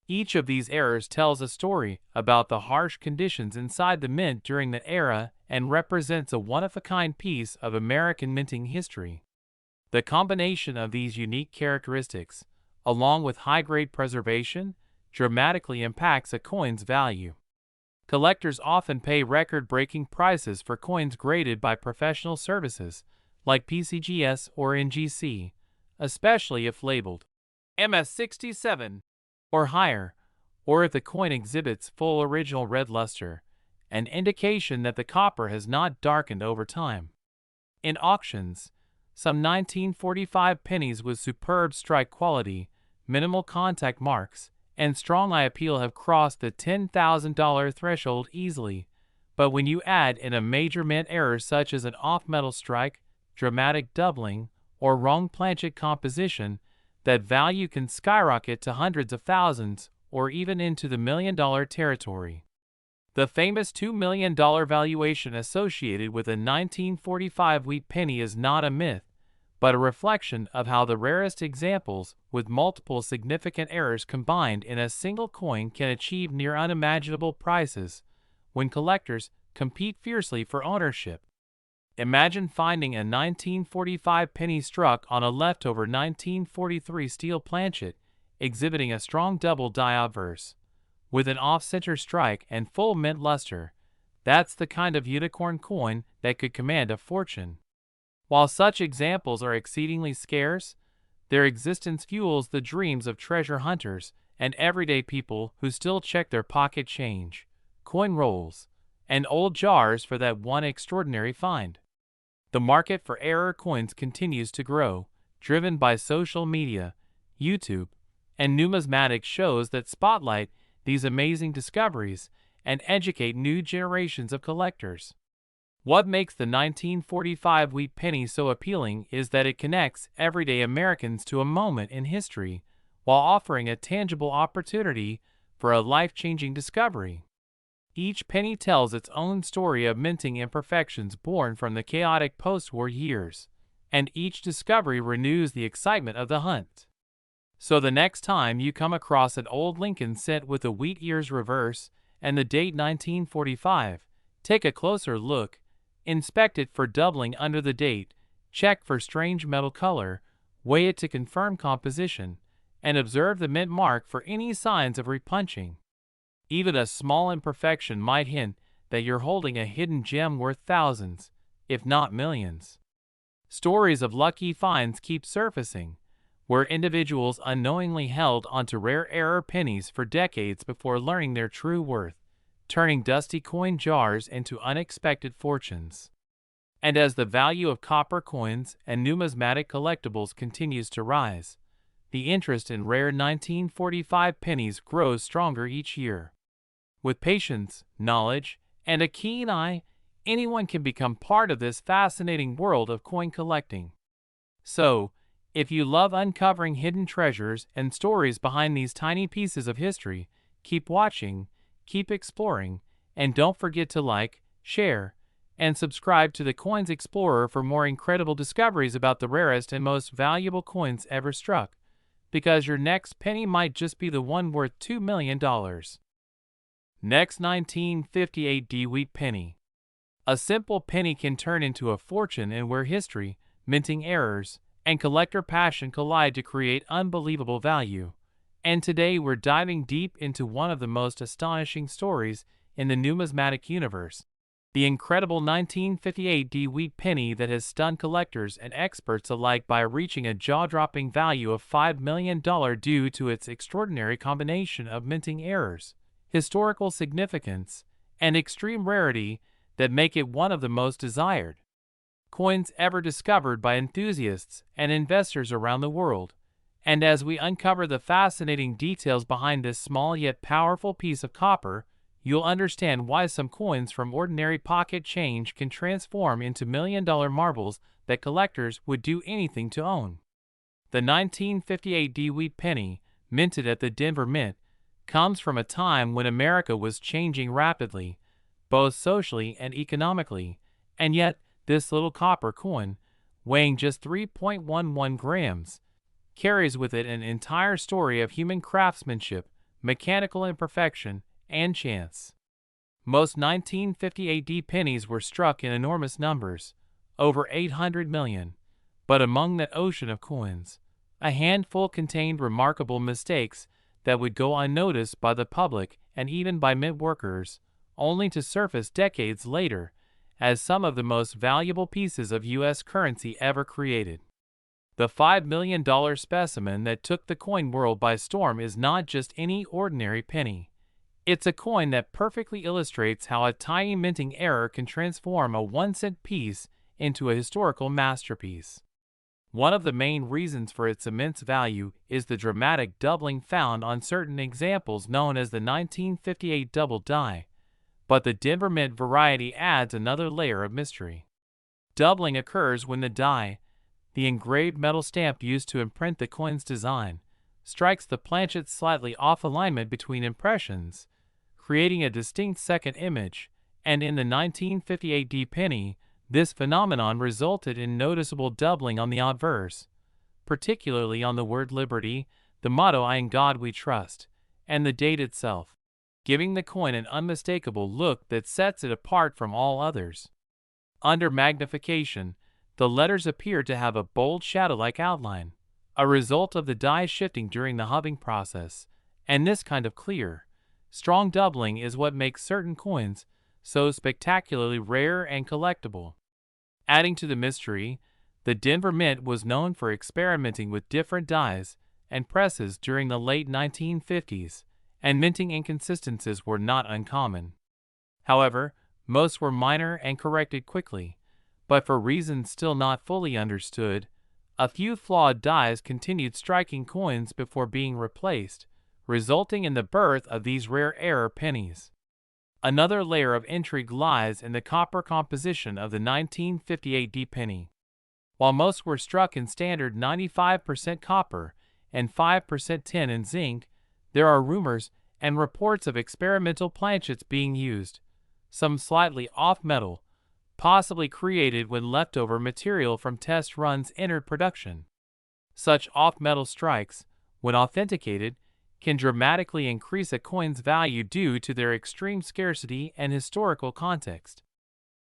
Each of these errors tells a story about the harsh conditions inside the mint during that era and represents a one-of-a-kind piece of American minting history. The combination of these unique characteristics, along with high-grade preservation, dramatically impacts a coin's value. Collectors often pay record-breaking prices for coins graded by professional services like PCGS or NGC, especially if labeled MS67 or higher, or if the coin exhibits full original red luster, an indication that the copper has not darkened over time. In auctions, some 1945 pennies with superb strike quality, minimal contact marks, and strong eye appeal have crossed the $10,000 threshold easily, but when you add in a major mint error such as an off-metal strike, dramatic doubling, or wrong planchet composition, that value can skyrocket to hundreds of thousands or even into the million-dollar territory. The famous $2 million valuation associated with a 1945 wheat penny is not a myth, but a reflection of how the rarest examples with multiple significant errors combined in a single coin can achieve near unimaginable prices when collectors compete fiercely for ownership. Imagine finding a 1945 penny struck on a leftover 1943 steel planchet exhibiting a strong double die obverse, with an off-center strike and full mint luster. That's the kind of unicorn coin that could command a fortune. While such examples are exceedingly scarce, their existence fuels the dreams of treasure hunters and everyday people who still check their pocket change, coin rolls, and old jars for that one extraordinary find. The market for error coins continues to grow, driven by social media, YouTube, and numismatic shows that spotlight these amazing discoveries and educate new generations of collectors. What makes the 1945 wheat penny so appealing is that it connects everyday Americans to a moment in history while offering a tangible opportunity for a life-changing discovery. Each penny tells its own story of minting imperfections born from the chaotic post-war years, and each discovery renews the excitement of the hunt. So the next time you come across an old Lincoln cent with the wheat ears reverse and the date 1945. Take a closer look. Inspect it for doubling under the date. Check for strange metal color. Weigh it to confirm composition, and observe the mint mark for any signs of repunching. Even a small imperfection might hint that you're holding a hidden gem worth thousands, if not millions. Stories of lucky finds keep surfacing, where individuals unknowingly held onto rare error pennies for decades before learning their true worth, turning dusty coin jars into unexpected fortunes. And as the value of copper coins and numismatic collectibles continues to rise, the interest in rare 1945 pennies grows stronger each year. With patience, knowledge, and a keen eye, anyone can become part of this fascinating world of coin collecting. So, if you love uncovering hidden treasures and stories behind these tiny pieces of history, keep watching, keep exploring, and don't forget to like, share, and subscribe to the Coins Explorer for more incredible discoveries about the rarest and most valuable coins ever struck, because your next penny might just be the one worth $2 million. Next, 1958 Wheat Penny. A simple penny can turn into a fortune, and where history, minting errors, and collector passion collide to create unbelievable value. And today we're diving deep into one of the most astonishing stories in the numismatic universe, the incredible 1958 Wheat Penny that has stunned collectors and experts alike by reaching a jaw-dropping value of $5 million due to its extraordinary combination of minting errors, historical significance, and extreme rarity that make it one of the most desired coins ever discovered by enthusiasts and investors around the world. And as we uncover the fascinating details behind this small yet powerful piece of copper, you'll understand why some coins from ordinary pocket change can transform into million-dollar marbles that collectors would do anything to own. The 1958 Wheat Penny, minted at the Denver Mint, comes from a time when America was changing rapidly, both socially and economically, and yet this little copper coin, weighing just 3.11 grams, carries with it an entire story of human craftsmanship, mechanical imperfection, and chance. Most 1958 pennies were struck in enormous numbers, over 800 million, but among that ocean of coins, a handful contained remarkable mistakes that would go unnoticed by the public and even by mint workers, only to surface decades later as some of the most valuable pieces of U.S. currency ever created. The $5 million specimen that took the coin world by storm is not just any ordinary penny. It's a coin that perfectly illustrates how a tiny minting error can transform a 1-cent piece into a historical masterpiece. One of the main reasons for its immense value is the dramatic doubling found on certain examples known as the 1958 double die, but the Denver Mint variety adds another layer of mystery. Doubling occurs when the die, the engraved metal stamp used to imprint the coin's design, strikes the planchet slightly off alignment between impressions, creating a distinct second image, and in the 1958 penny, this phenomenon resulted in noticeable doubling on the obverse, particularly on the word liberty, the motto "In God We Trust," and the date itself, giving the coin an unmistakable look that sets it apart from all others. Under magnification, the letters appear to have a bold shadow-like outline, a result of the die shifting during the hubbing process, and this kind of clear, strong doubling is what makes certain coins so spectacularly rare and collectible. Adding to the mystery, the Denver Mint was known for experimenting with different dies and presses during the late 1950s, and minting inconsistencies were not uncommon. However, most were minor and corrected quickly, but for reasons still not fully understood, a few flawed dies continued striking coins before being replaced, resulting in the birth of these rare error pennies. Another layer of intrigue lies in the copper composition of the 1958 penny. While most were struck in standard 95% copper and 5% tin and zinc, there are rumors and reports of experimental planchets being used, some slightly off metal, possibly created when leftover material from test runs entered production. Such off-metal strikes, when authenticated, can dramatically increase a coin's value due to their extreme scarcity and historical context.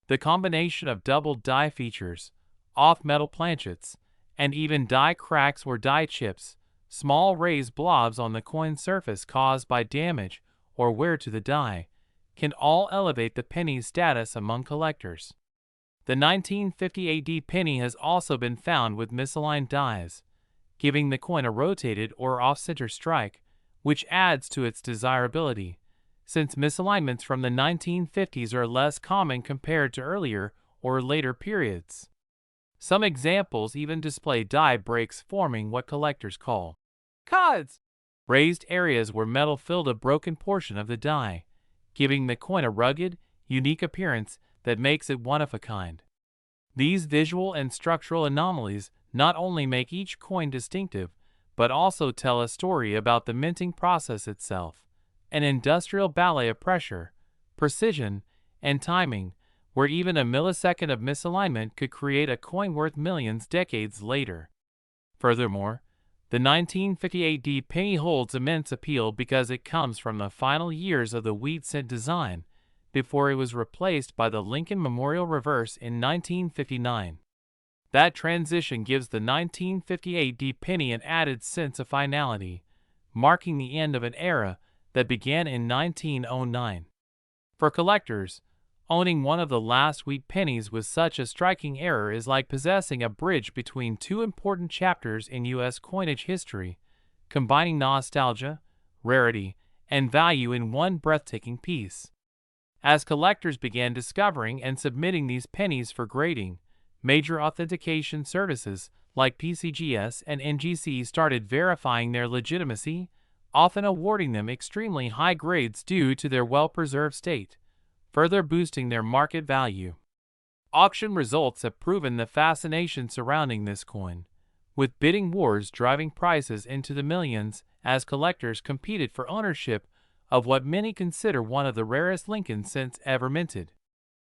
The combination of doubled die features, off-metal planchets, and even die cracks or die chips, small raised blobs on the coin surface caused by damage or wear to the die, can all elevate the penny's status among collectors. The 1950 AD penny has also been found with misaligned dies, giving the coin a rotated or off-center strike, which adds to its desirability, since misalignments from the 1950s are less common compared to earlier or later periods. Some examples even display die breaks forming what collectors call cods, raised areas where metal filled a broken portion of the die, giving the coin a rugged, unique appearance that makes it one of a kind. These visual and structural anomalies not only make each coin distinctive, but also tell a story about the minting process itself, an industrial ballet of pressure, precision, and timing, where even a millisecond of misalignment could create a coin worth millions decades later. Furthermore, the 1950 AD penny holds immense appeal because it comes from the final years of the wheat cent design, before it was replaced by the Lincoln Memorial Reverse in 1959. That transition gives the 1950 AD penny an added sense of finality, marking the end of an era that began in 1909. For collectors, owning one of the last wheat pennies with such a striking era is like possessing a bridge between two important chapters in U.S. coinage history, combining nostalgia, rarity, and value in one breathtaking piece. As collectors began discovering and submitting these pennies for grading, major authentication services like PCGS and NGC started verifying their legitimacy, often awarding them extremely high grades due to their well-preserved state, further boosting their market value. Auction results have proven the fascination surrounding this coin, with bidding wars driving prices into the millions as collectors competed for ownership of what many consider one of the rarest Lincoln cents ever minted.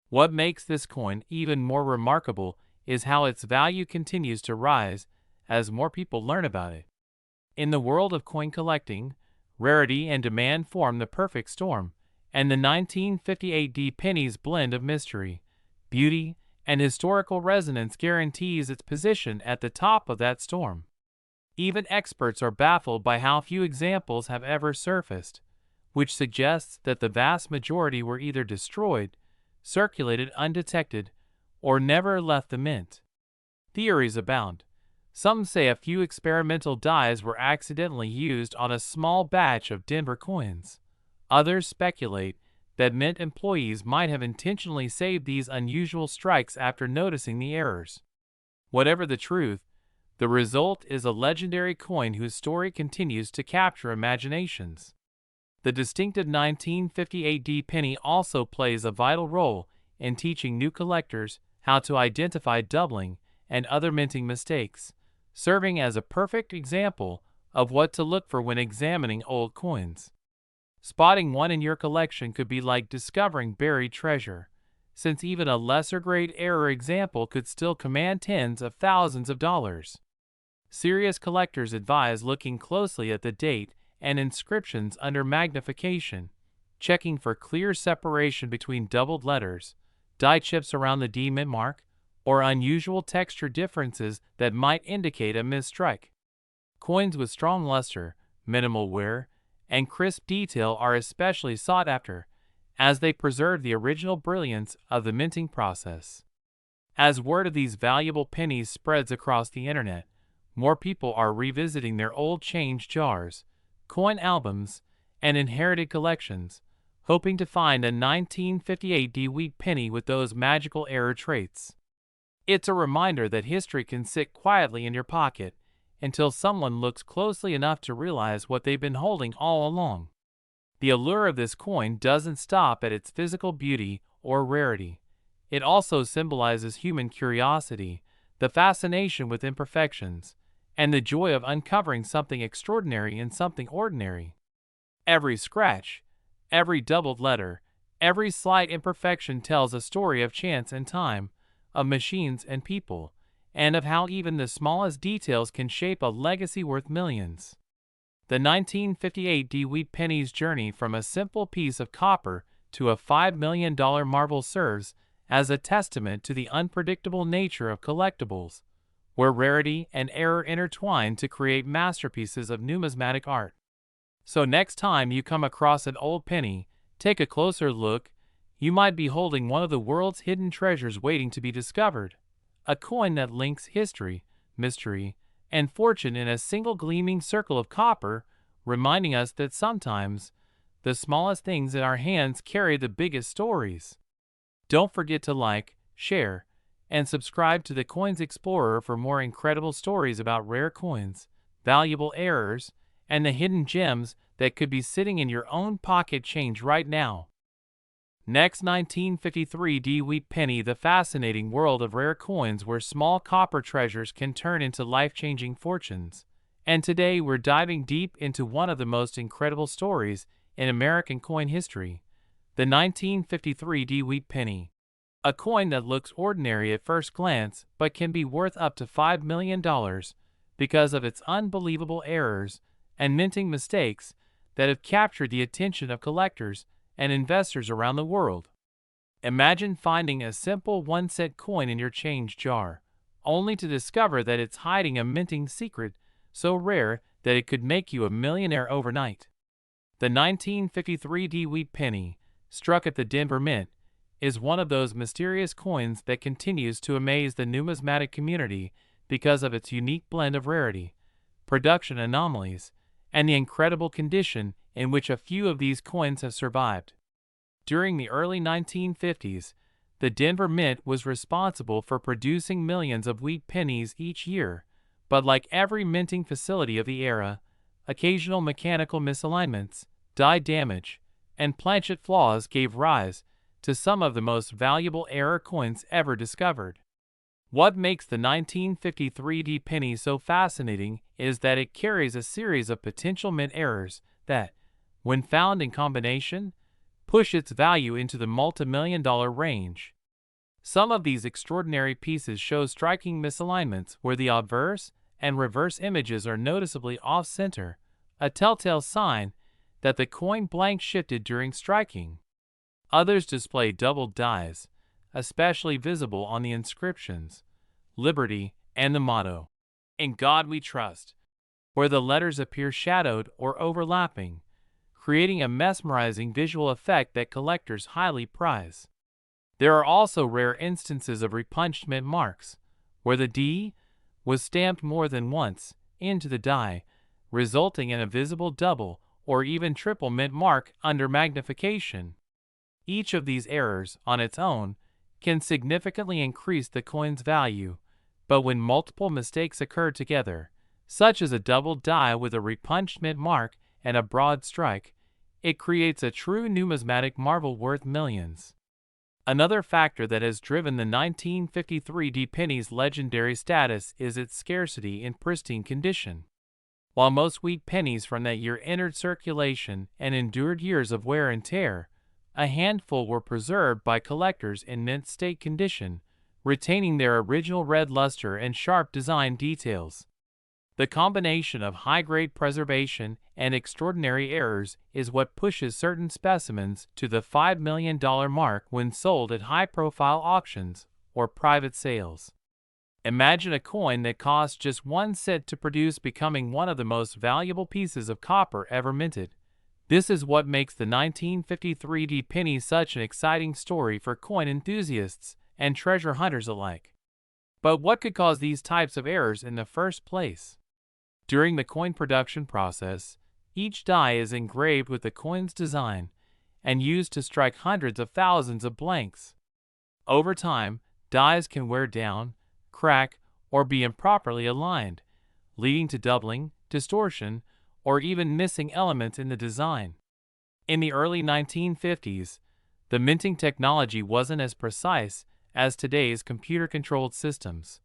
What makes this coin even more remarkable is how its value continues to rise as more people learn about it. In the world of coin collecting, rarity and demand form the perfect storm, and the 1950 AD penny's blend of mystery, beauty, and historical resonance guarantees its position at the top of that storm. Even experts are baffled by how few examples have ever surfaced, which suggests that the vast majority were either destroyed, circulated undetected, or never left the mint. Theories abound. Some say a few experimental dies were accidentally used on a small batch of Denver coins. Others speculate that mint employees might have intentionally saved these unusual strikes after noticing the errors. Whatever the truth, the result is a legendary coin whose story continues to capture imaginations. The distinctive 1950 AD penny also plays a vital role in teaching new collectors how to identify doubling and other minting mistakes, serving as a perfect example of what to look for when examining old coins. Spotting one in your collection could be like discovering buried treasure, since even a lesser-grade error example could still command tens of thousands of dollars. Serious collectors advise looking closely at the date and inscriptions under magnification, checking for clear separation between doubled letters, die chips around the D mint mark, or unusual texture differences that might indicate a misstrike. Coins with strong luster, minimal wear, and crisp detail are especially sought after, as they preserve the original brilliance of the minting process. As word of these valuable pennies spreads across the internet, more people are revisiting their old change jars, coin albums, and inherited collections, hoping to find a 1950 AD wheat penny with those magical error traits. It's a reminder that history can sit quietly in your pocket until someone looks closely enough to realize what they've been holding all along. The allure of this coin doesn't stop at its physical beauty or rarity. It also symbolizes human curiosity, the fascination with imperfections, and the joy of uncovering something extraordinary in something ordinary. Every scratch, every doubled letter, every slight imperfection tells a story of chance and time, of machines and people, and of how even the smallest details can shape a legacy worth millions. The 1958 D Wheat Penny's journey from a simple piece of copper to a $5 million marvel serves as a testament to the unpredictable nature of collectibles, where rarity and error intertwine to create masterpieces of numismatic art. So next time you come across an old penny, take a closer look. You might be holding one of the world's hidden treasures waiting to be discovered. A coin that links history, mystery, and fortune in a single gleaming circle of copper, reminding us that sometimes the smallest things in our hands carry the biggest stories. Don't forget to like, share, and subscribe to the Coins Explorer for more incredible stories about rare coins, valuable errors, and the hidden gems that could be sitting in your own pocket change right now. Next, 1953 D Wheat Penny, the fascinating world of rare coins where small copper treasures can turn into life-changing fortunes. And today we're diving deep into one of the most incredible stories in American coin history, the 1953 D Wheat Penny. A coin that looks ordinary at first glance but can be worth up to $5 million because of its unbelievable errors and minting mistakes that have captured the attention of collectors and investors around the world. Imagine finding a simple 1-cent coin in your change jar, only to discover that it's hiding a minting secret so rare that it could make you a millionaire overnight. The 1953 D Wheat Penny, struck at the Denver Mint, is one of those mysterious coins that continues to amaze the numismatic community because of its unique blend of rarity, production anomalies, and the incredible condition in which a few of these coins have survived. During the early 1950s, the Denver Mint was responsible for producing millions of wheat pennies each year, but like every minting facility of the era, occasional mechanical misalignments, die damage, and planchet flaws gave rise to some of the most valuable error coins ever discovered. What makes the 1953 D penny so fascinating is that it carries a series of potential mint errors that, when found in combination, push its value into the multi-million-dollar range. Some of these extraordinary pieces show striking misalignments where the obverse and reverse images are noticeably off-center, a telltale sign that the coin blank shifted during striking. Others display doubled dies, especially visible on the inscriptions, Liberty, and the motto, "In God We Trust," where the letters appear shadowed or overlapping, creating a mesmerizing visual effect that collectors highly prize. There are also rare instances of repunched mint marks, where the D was stamped more than once into the die, resulting in a visible double or even triple mint mark under magnification. Each of these errors, on its own, can significantly increase the coin's value, but when multiple mistakes occur together, such as a double die with a repunched mint mark and a broad strike, it creates a true numismatic marvel worth millions. Another factor that has driven the 1953 D penny's legendary status is its scarcity in pristine condition. While most wheat pennies from that year entered circulation and endured years of wear and tear, a handful were preserved by collectors in mint state condition, retaining their original red luster and sharp design details. The combination of high-grade preservation and extraordinary errors is what pushes certain specimens to the $5 million mark when sold at high-profile auctions or private sales. Imagine a coin that cost just 1 cent to produce becoming one of the most valuable pieces of copper ever minted. This is what makes the 1953 D penny such an exciting story for coin enthusiasts and treasure hunters alike. But what could cause these types of errors in the first place? During the coin production process, each die is engraved with the coin's design and used to strike hundreds of thousands of blanks. Over time, dies can wear down, crack, or be improperly aligned, leading to doubling, distortion, or even missing elements in the design. In the early 1950s, the minting technology wasn't as precise as today's computer-controlled systems,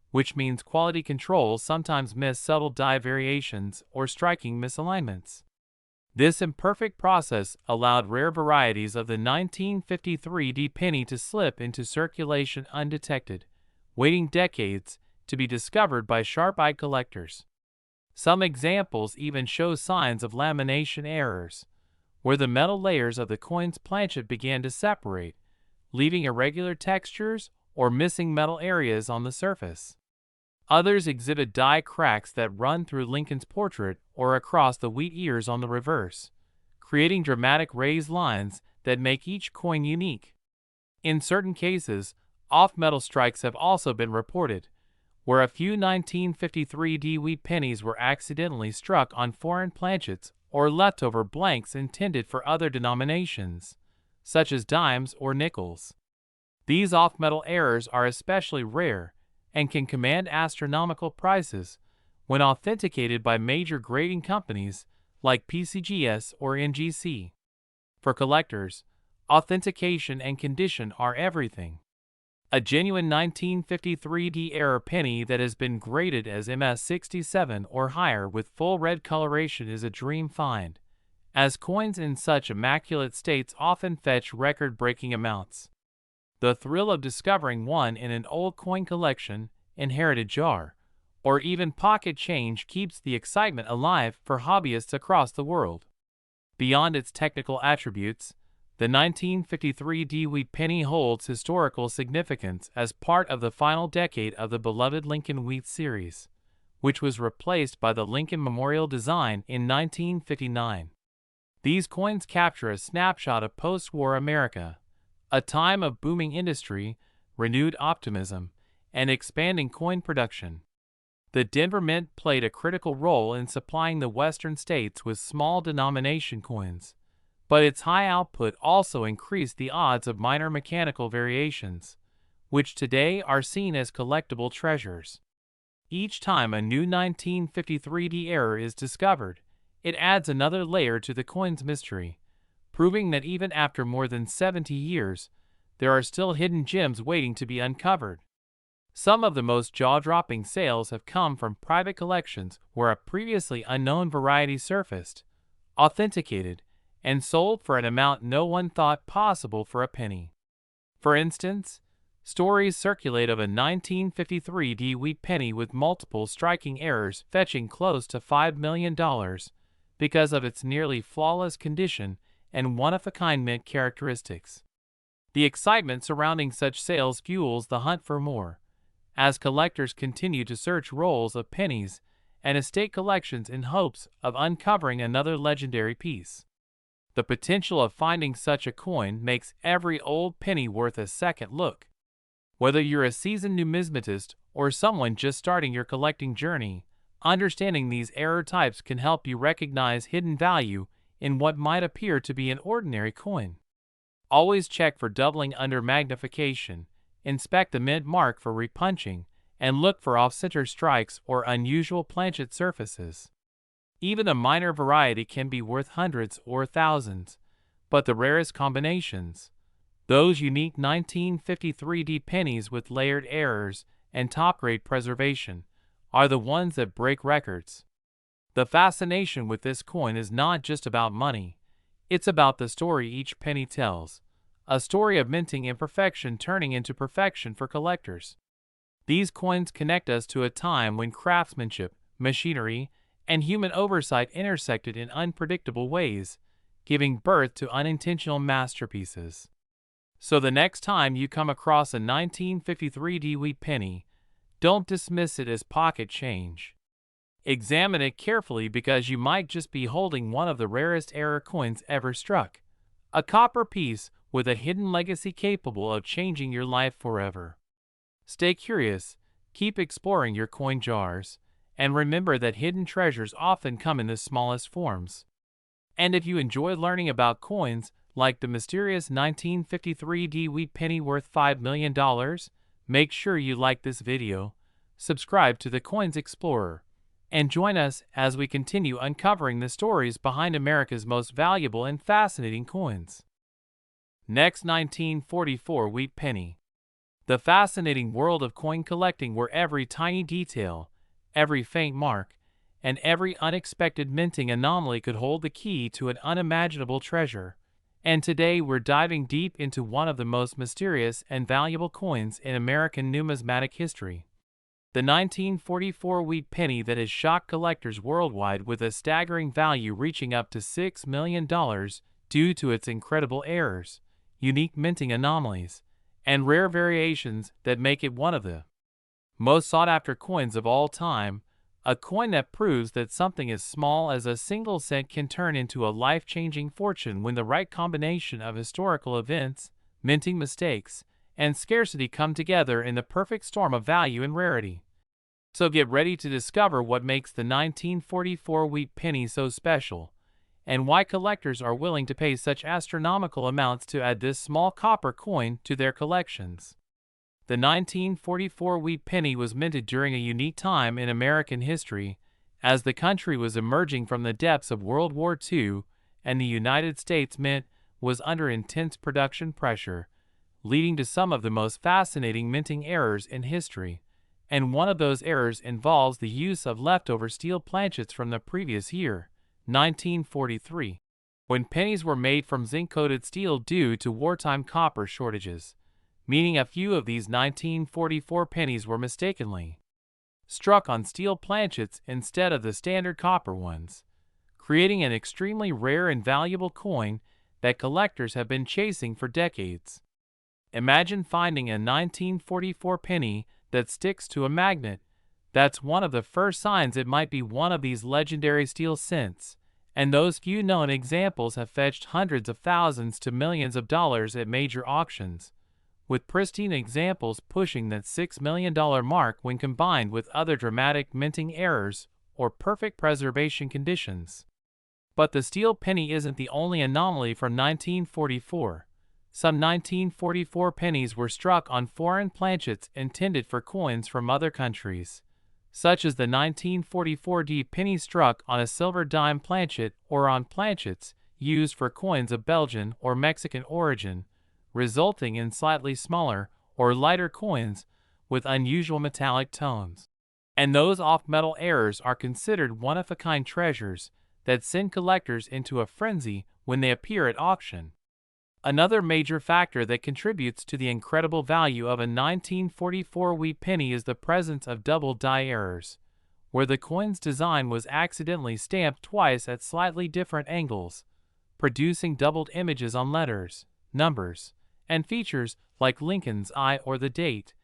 which means quality control sometimes missed subtle die variations or striking misalignments. This imperfect process allowed rare varieties of the 1953 D penny to slip into circulation undetected, waiting decades to be discovered by sharp-eyed collectors. Some examples even show signs of lamination errors, where the metal layers of the coin's planchet began to separate, leaving irregular textures or missing metal areas on the surface. Others exhibit die cracks that run through Lincoln's portrait or across the wheat ears on the reverse, creating dramatic raised lines that make each coin unique. In certain cases, off-metal strikes have also been reported, where a few 1953 wheat pennies were accidentally struck on foreign planchets or leftover blanks intended for other denominations, such as dimes or nickels. These off-metal errors are especially rare and can command astronomical prices when authenticated by major grading companies like PCGS or NGC. For collectors, authentication and condition are everything. A genuine 1953 error penny that has been graded as MS67 or higher with full red coloration is a dream find, as coins in such immaculate states often fetch record-breaking amounts. The thrill of discovering one in an old coin collection, inherited jar, or even pocket change keeps the excitement alive for hobbyists across the world. Beyond its technical attributes, the 1953 wheat penny holds historical significance as part of the final decade of the beloved Lincoln Wheat series, which was replaced by the Lincoln Memorial design in 1959. These coins capture a snapshot of post-war America, a time of booming industry, renewed optimism, and expanding coin production. The Denver Mint played a critical role in supplying the western states with small denomination coins, but its high output also increased the odds of minor mechanical variations, which today are seen as collectible treasures. Each time a new 1953 error is discovered, it adds another layer to the coin's mystery, proving that even after more than 70 years, there are still hidden gems waiting to be uncovered. Some of the most jaw-dropping sales have come from private collections where a previously unknown variety surfaced, authenticated, and sold for an amount no one thought possible for a penny. For instance, stories circulate of a 1953 wheat penny with multiple striking errors fetching close to $5 million because of its nearly flawless condition and one-of-a-kind mint characteristics. The excitement surrounding such sales fuels the hunt for more, as collectors continue to search rolls of pennies and estate collections in hopes of uncovering another legendary piece. The potential of finding such a coin makes every old penny worth a second look. Whether you're a seasoned numismatist or someone just starting your collecting journey, understanding these error types can help you recognize hidden value in what might appear to be an ordinary coin. Always check for doubling under magnification, inspect the mint mark for repunching, and look for off-center strikes or unusual planchet surfaces. Even a minor variety can be worth hundreds or thousands, but the rarest combinations, those unique 1953 pennies with layered errors and top-grade preservation, are the ones that break records. The fascination with this coin is not just about money, it's about the story each penny tells, a story of minting imperfection turning into perfection for collectors. These coins connect us to a time when craftsmanship, machinery, and human oversight intersected in unpredictable ways, giving birth to unintentional masterpieces. So the next time you come across a 1953 wheat penny, don't dismiss it as pocket change. Examine it carefully because you might just be holding one of the rarest error coins ever struck, a copper piece with a hidden legacy capable of changing your life forever. Stay curious, keep exploring your coin jars, and remember that hidden treasures often come in the smallest forms. And if you enjoy learning about coins like the mysterious 1953 wheat penny worth $5 million, make sure you like this video, subscribe to the Coins Explorer, and join us as we continue uncovering the stories behind America's most valuable and fascinating coins. Next, 1944 wheat penny. The fascinating world of coin collecting where every tiny detail, every faint mark, and every unexpected minting anomaly could hold the key to an unimaginable treasure. And today we're diving deep into one of the most mysterious and valuable coins in American numismatic history. The 1944 wheat penny that has shocked collectors worldwide with a staggering value reaching up to $6 million due to its incredible errors, unique minting anomalies, and rare variations that make it one of the most sought-after coins of all time, a coin that proves that something as small as a single cent can turn into a life-changing fortune when the right combination of historical events, minting mistakes, and scarcity come together in the perfect storm of value and rarity. So get ready to discover what makes the 1944 wheat penny so special, and why collectors are willing to pay such astronomical amounts to add this small copper coin to their collections. The 1944 wheat penny was minted during a unique time in American history, as the country was emerging from the depths of World War II, and the United States Mint was under intense production pressure, leading to some of the most fascinating minting errors in history. And one of those errors involves the use of leftover steel planchets from the previous year, 1943, when pennies were made from zinc-coated steel due to wartime copper shortages, meaning a few of these 1944 pennies were mistakenly struck on steel planchets instead of the standard copper ones, creating an extremely rare and valuable coin that collectors have been chasing for decades. Imagine finding a 1944 penny that sticks to a magnet. That's one of the first signs it might be one of these legendary steel cents, and those few known examples have fetched hundreds of thousands to millions of dollars at major auctions, with pristine examples pushing that $6 million mark when combined with other dramatic minting errors or perfect preservation conditions. But the steel penny isn't the only anomaly from 1944. Some 1944 pennies were struck on foreign planchets intended for coins from other countries, such as the 1944 penny struck on a silver dime planchet or on planchets used for coins of Belgian or Mexican origin, resulting in slightly smaller or lighter coins with unusual metallic tones. And those off-metal errors are considered one-of-a-kind treasures that send collectors into a frenzy when they appear at auction. Another major factor that contributes to the incredible value of a 1944 wheat penny is the presence of double die errors, where the coin's design was accidentally stamped twice at slightly different angles, producing doubled images on letters, numbers, and features like Lincoln's eye or the date,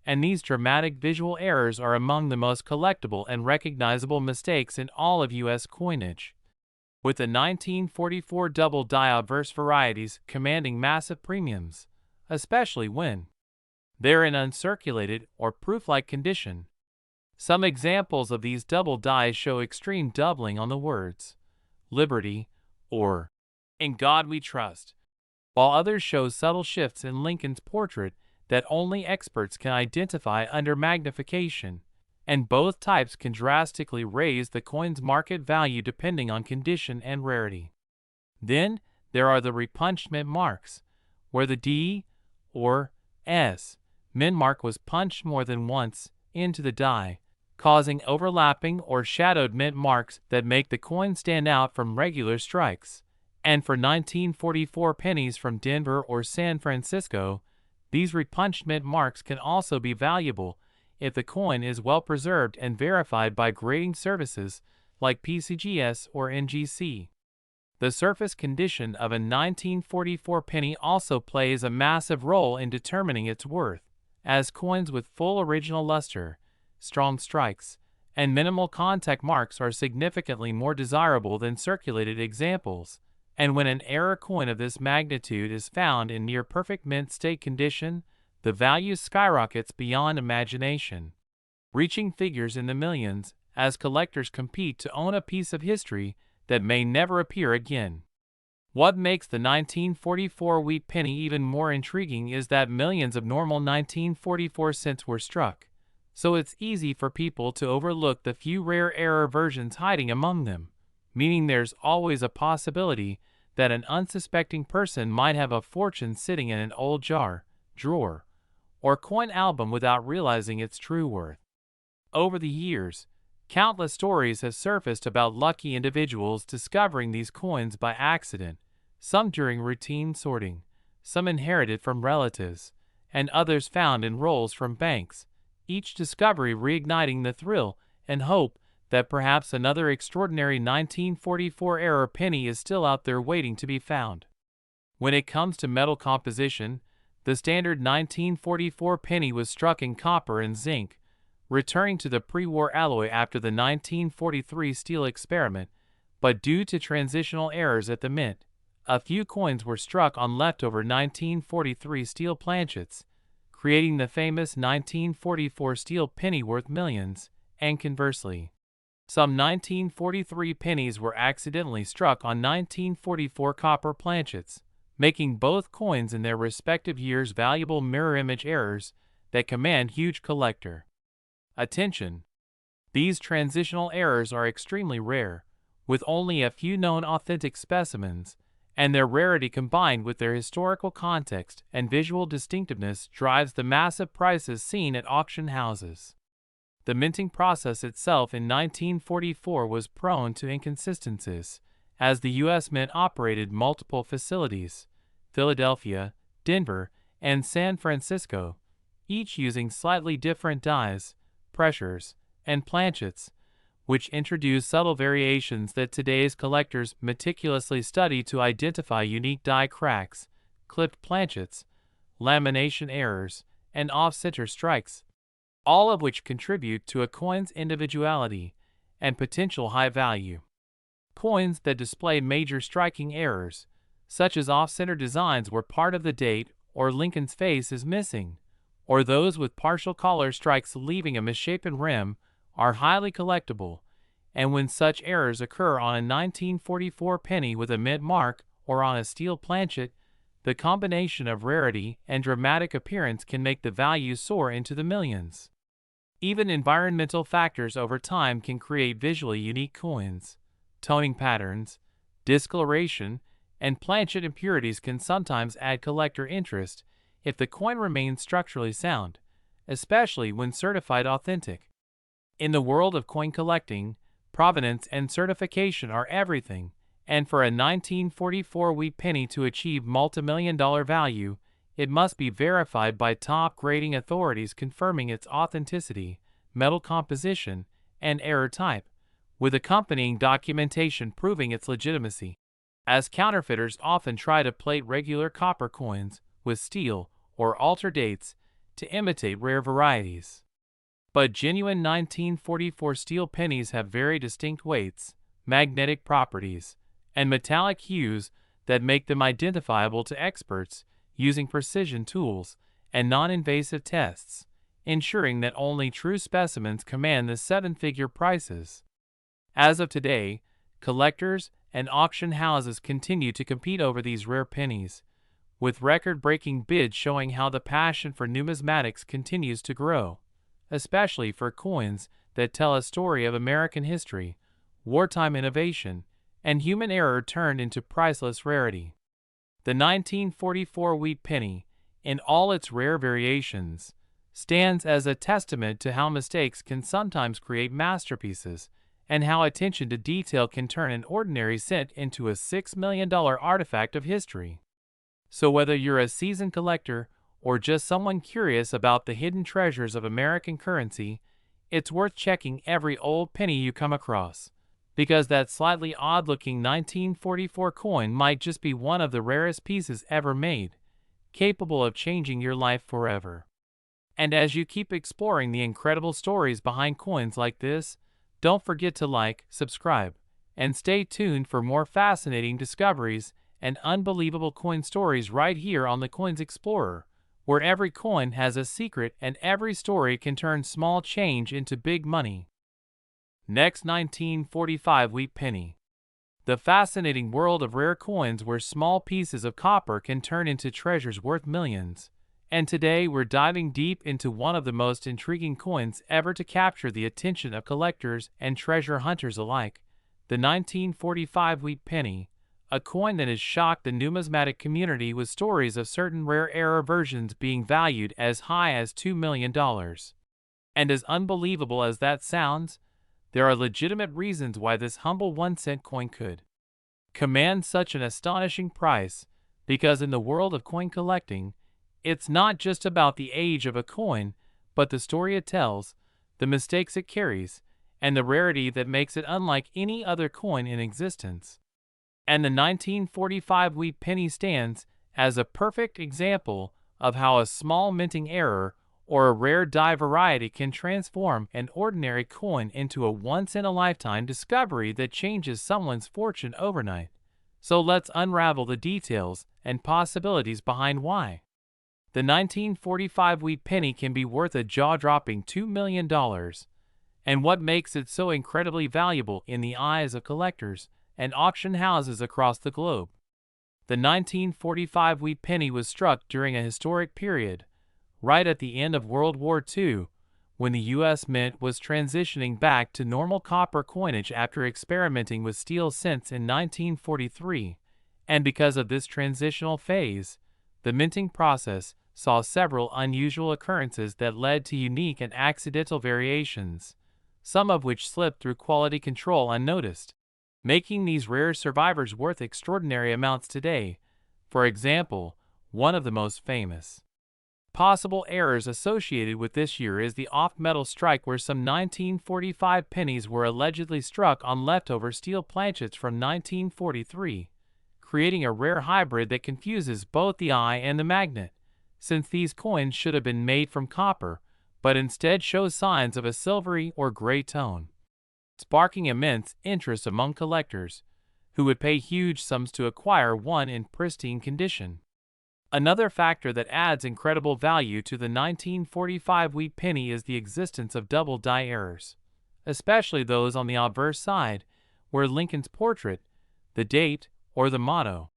and these dramatic visual errors are among the most collectible and recognizable mistakes in all of U.S. coinage, with the 1944 double die obverse varieties commanding massive premiums, especially when they're in uncirculated or proof-like condition. Some examples of these double dies show extreme doubling on the words "Liberty" or "In God We Trust," while others show subtle shifts in Lincoln's portrait that only experts can identify under magnification, and both types can drastically raise the coin's market value depending on condition and rarity. Then, there are the repunched mint marks, where the D or S mint mark was punched more than once into the die, causing overlapping or shadowed mint marks that make the coin stand out from regular strikes. And for 1944 pennies from Denver or San Francisco, these repunched mint marks can also be valuable if the coin is well preserved and verified by grading services like PCGS or NGC. The surface condition of a 1944 penny also plays a massive role in determining its worth, as coins with full original luster, strong strikes, and minimal contact marks are significantly more desirable than circulated examples. And when an error coin of this magnitude is found in near perfect mint state condition, the value skyrockets beyond imagination, reaching figures in the millions as collectors compete to own a piece of history that may never appear again. What makes the 1944 wheat penny even more intriguing is that millions of normal 1944 cents were struck, so it's easy for people to overlook the few rare error versions hiding among them, meaning there's always a possibility that an unsuspecting person might have a fortune sitting in an old jar, drawer, or coin album without realizing its true worth. Over the years, countless stories have surfaced about lucky individuals discovering these coins by accident, some during routine sorting, some inherited from relatives, and others found in rolls from banks, each discovery reigniting the thrill and hope that perhaps another extraordinary 1944-era penny is still out there waiting to be found. When it comes to metal composition, the standard 1944 penny was struck in copper and zinc, returning to the pre-war alloy after the 1943 steel experiment, but due to transitional errors at the mint, a few coins were struck on leftover 1943 steel planchets, creating the famous 1944 steel penny worth millions, and conversely. Some 1943 pennies were accidentally struck on 1944 copper planchets, making both coins in their respective years valuable mirror image errors that command huge collector attention. These transitional errors are extremely rare, with only a few known authentic specimens, and their rarity combined with their historical context and visual distinctiveness drives the massive prices seen at auction houses. The minting process itself in 1944 was prone to inconsistencies, as the U.S. Mint operated multiple facilities, Philadelphia, Denver, and San Francisco, each using slightly different dies, pressures, and planchets, which introduce subtle variations that today's collectors meticulously study to identify unique die cracks, clipped planchets, lamination errors, and off-center strikes, all of which contribute to a coin's individuality and potential high value. Coins that display major striking errors, such as off-center designs where part of the date or Lincoln's face is missing, or those with partial collar strikes leaving a misshapen rim, are highly collectible, and when such errors occur on a 1944 penny with a mint mark or on a steel planchet, the combination of rarity and dramatic appearance can make the value soar into the millions. Even environmental factors over time can create visually unique coins. Toning patterns, discoloration, and planchet impurities can sometimes add collector interest if the coin remains structurally sound, especially when certified authentic. In the world of coin collecting, provenance and certification are everything, and for a 1944 wheat penny to achieve multimillion-dollar value, it must be verified by top grading authorities confirming its authenticity, metal composition, and error type, with accompanying documentation proving its legitimacy. As counterfeiters often try to plate regular copper coins with steel or alter dates to imitate rare varieties. But genuine 1944 steel pennies have very distinct weights, magnetic properties, and metallic hues that make them identifiable to experts using precision tools and non-invasive tests, ensuring that only true specimens command the seven-figure prices. As of today, collectors and auction houses continue to compete over these rare pennies, with record-breaking bids showing how the passion for numismatics continues to grow, especially for coins that tell a story of American history, wartime innovation, and human error turned into priceless rarity. The 1944 wheat penny, in all its rare variations, stands as a testament to how mistakes can sometimes create masterpieces, and how attention to detail can turn an ordinary cent into a $6 million artifact of history. So whether you're a seasoned collector or just someone curious about the hidden treasures of American currency, it's worth checking every old penny you come across, because that slightly odd-looking 1944 coin might just be one of the rarest pieces ever made, capable of changing your life forever. And as you keep exploring the incredible stories behind coins like this, don't forget to like, subscribe, and stay tuned for more fascinating discoveries and unbelievable coin stories right here on the Coins Explorer, where every coin has a secret and every story can turn small change into big money. Next, 1945 wheat penny. The fascinating world of rare coins where small pieces of copper can turn into treasures worth millions. And today we're diving deep into one of the most intriguing coins ever to capture the attention of collectors and treasure hunters alike, the 1945 wheat penny, a coin that has shocked the numismatic community with stories of certain rare era versions being valued as high as $2 million. And as unbelievable as that sounds, there are legitimate reasons why this humble 1-cent coin could command such an astonishing price, because in the world of coin collecting, it's not just about the age of a coin, but the story it tells, the mistakes it carries, and the rarity that makes it unlike any other coin in existence. And the 1945 wheat penny stands as a perfect example of how a small minting error or a rare die variety can transform an ordinary coin into a once-in-a-lifetime discovery that changes someone's fortune overnight. So let's unravel the details and possibilities behind why the 1945 wheat penny can be worth a jaw-dropping $2 million, and what makes it so incredibly valuable in the eyes of collectors and auction houses across the globe. The 1945 wheat penny was struck during a historic period, right at the end of World War II, when the U.S. Mint was transitioning back to normal copper coinage after experimenting with steel since in 1943, and because of this transitional phase, the minting process saw several unusual occurrences that led to unique and accidental variations, some of which slipped through quality control unnoticed, making these rare survivors worth extraordinary amounts today. For example, one of the most famous possible errors associated with this year is the off-metal strike, where some 1945 pennies were allegedly struck on leftover steel planchets from 1943, creating a rare hybrid that confuses both the eye and the magnet, since these coins should have been made from copper, but instead show signs of a silvery or gray tone, sparking immense interest among collectors, who would pay huge sums to acquire one in pristine condition. Another factor that adds incredible value to the 1945 wheat penny is the existence of double die errors, especially those on the obverse side, where Lincoln's portrait, the date, or the motto,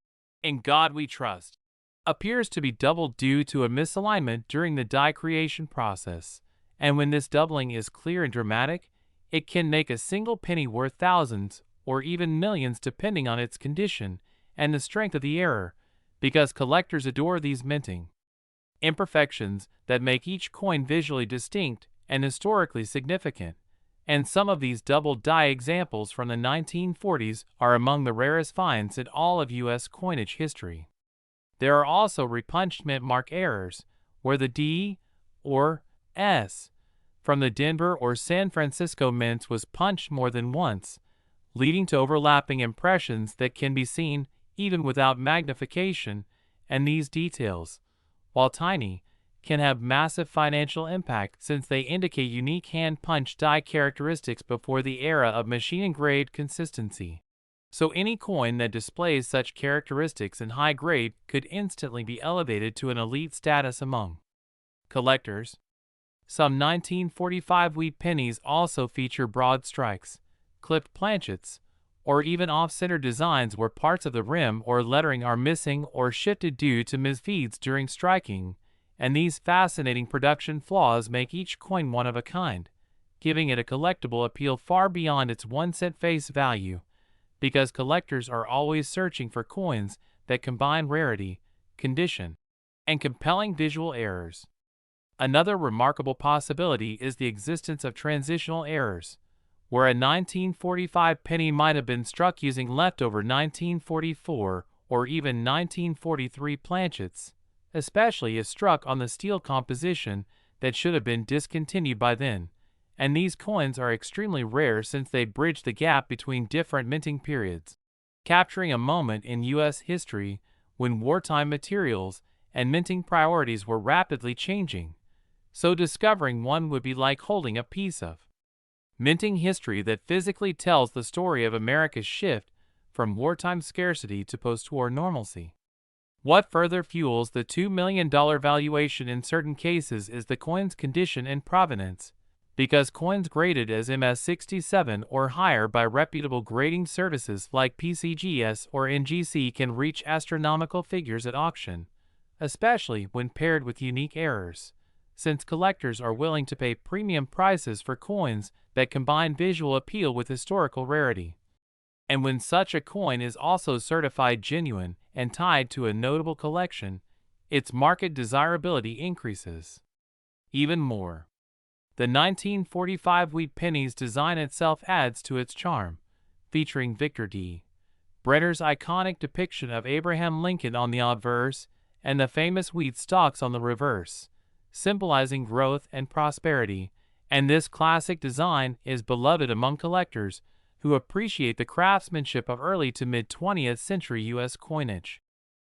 "In God We Trust," appears to be doubled due to a misalignment during the die creation process, and when this doubling is clear and dramatic, it can make a single penny worth thousands or even millions depending on its condition and the strength of the error, because collectors adore these minting imperfections that make each coin visually distinct and historically significant, and some of these double die examples from the 1940s are among the rarest finds in all of U.S. coinage history. There are also repunched mint mark errors, where the D or S from the Denver or San Francisco mints was punched more than once, leading to overlapping impressions that can be seen even without magnification, and these details, while tiny, can have massive financial impact since they indicate unique hand-punched die characteristics before the era of machine-engraved consistency. So any coin that displays such characteristics in high grade could instantly be elevated to an elite status among collectors. Some 1945 wheat pennies also feature broad strikes, clipped planchets, or even off-center designs where parts of the rim or lettering are missing or shifted due to misfeeds during striking, and these fascinating production flaws make each coin one of a kind, giving it a collectible appeal far beyond its 1-cent face value, because collectors are always searching for coins that combine rarity, condition, and compelling visual errors. Another remarkable possibility is the existence of transitional errors, where a 1945 penny might have been struck using leftover 1944 or even 1943 planchets, especially if struck on the steel composition that should have been discontinued by then, and these coins are extremely rare since they bridge the gap between different minting periods, capturing a moment in U.S. history when wartime materials and minting priorities were rapidly changing. So discovering one would be like holding a piece of minting history that physically tells the story of America's shift from wartime scarcity to post-war normalcy. What further fuels the $2 million valuation in certain cases is the coin's condition and provenance, because coins graded as MS67 or higher by reputable grading services like PCGS or NGC can reach astronomical figures at auction, especially when paired with unique errors, since collectors are willing to pay premium prices for coins that combine visual appeal with historical rarity. And when such a coin is also certified genuine and tied to a notable collection, its market desirability increases even more. The 1945 wheat penny's design itself adds to its charm, featuring Victor D. Brenner's iconic depiction of Abraham Lincoln on the obverse and the famous wheat stalks on the reverse, symbolizing growth and prosperity, and this classic design is beloved among collectors who appreciate the craftsmanship of early to mid-20th century U.S. coinage.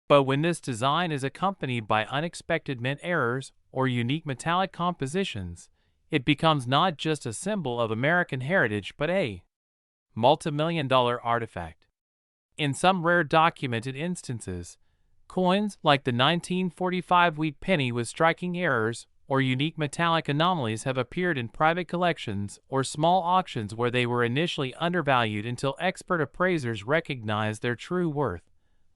But when this design is accompanied by unexpected mint errors or unique metallic compositions, it becomes not just a symbol of American heritage but a multimillion-dollar artifact. In some rare documented instances, coins like the 1945 wheat penny with striking errors or unique metallic anomalies have appeared in private collections or small auctions where they were initially undervalued until expert appraisers recognized their true worth,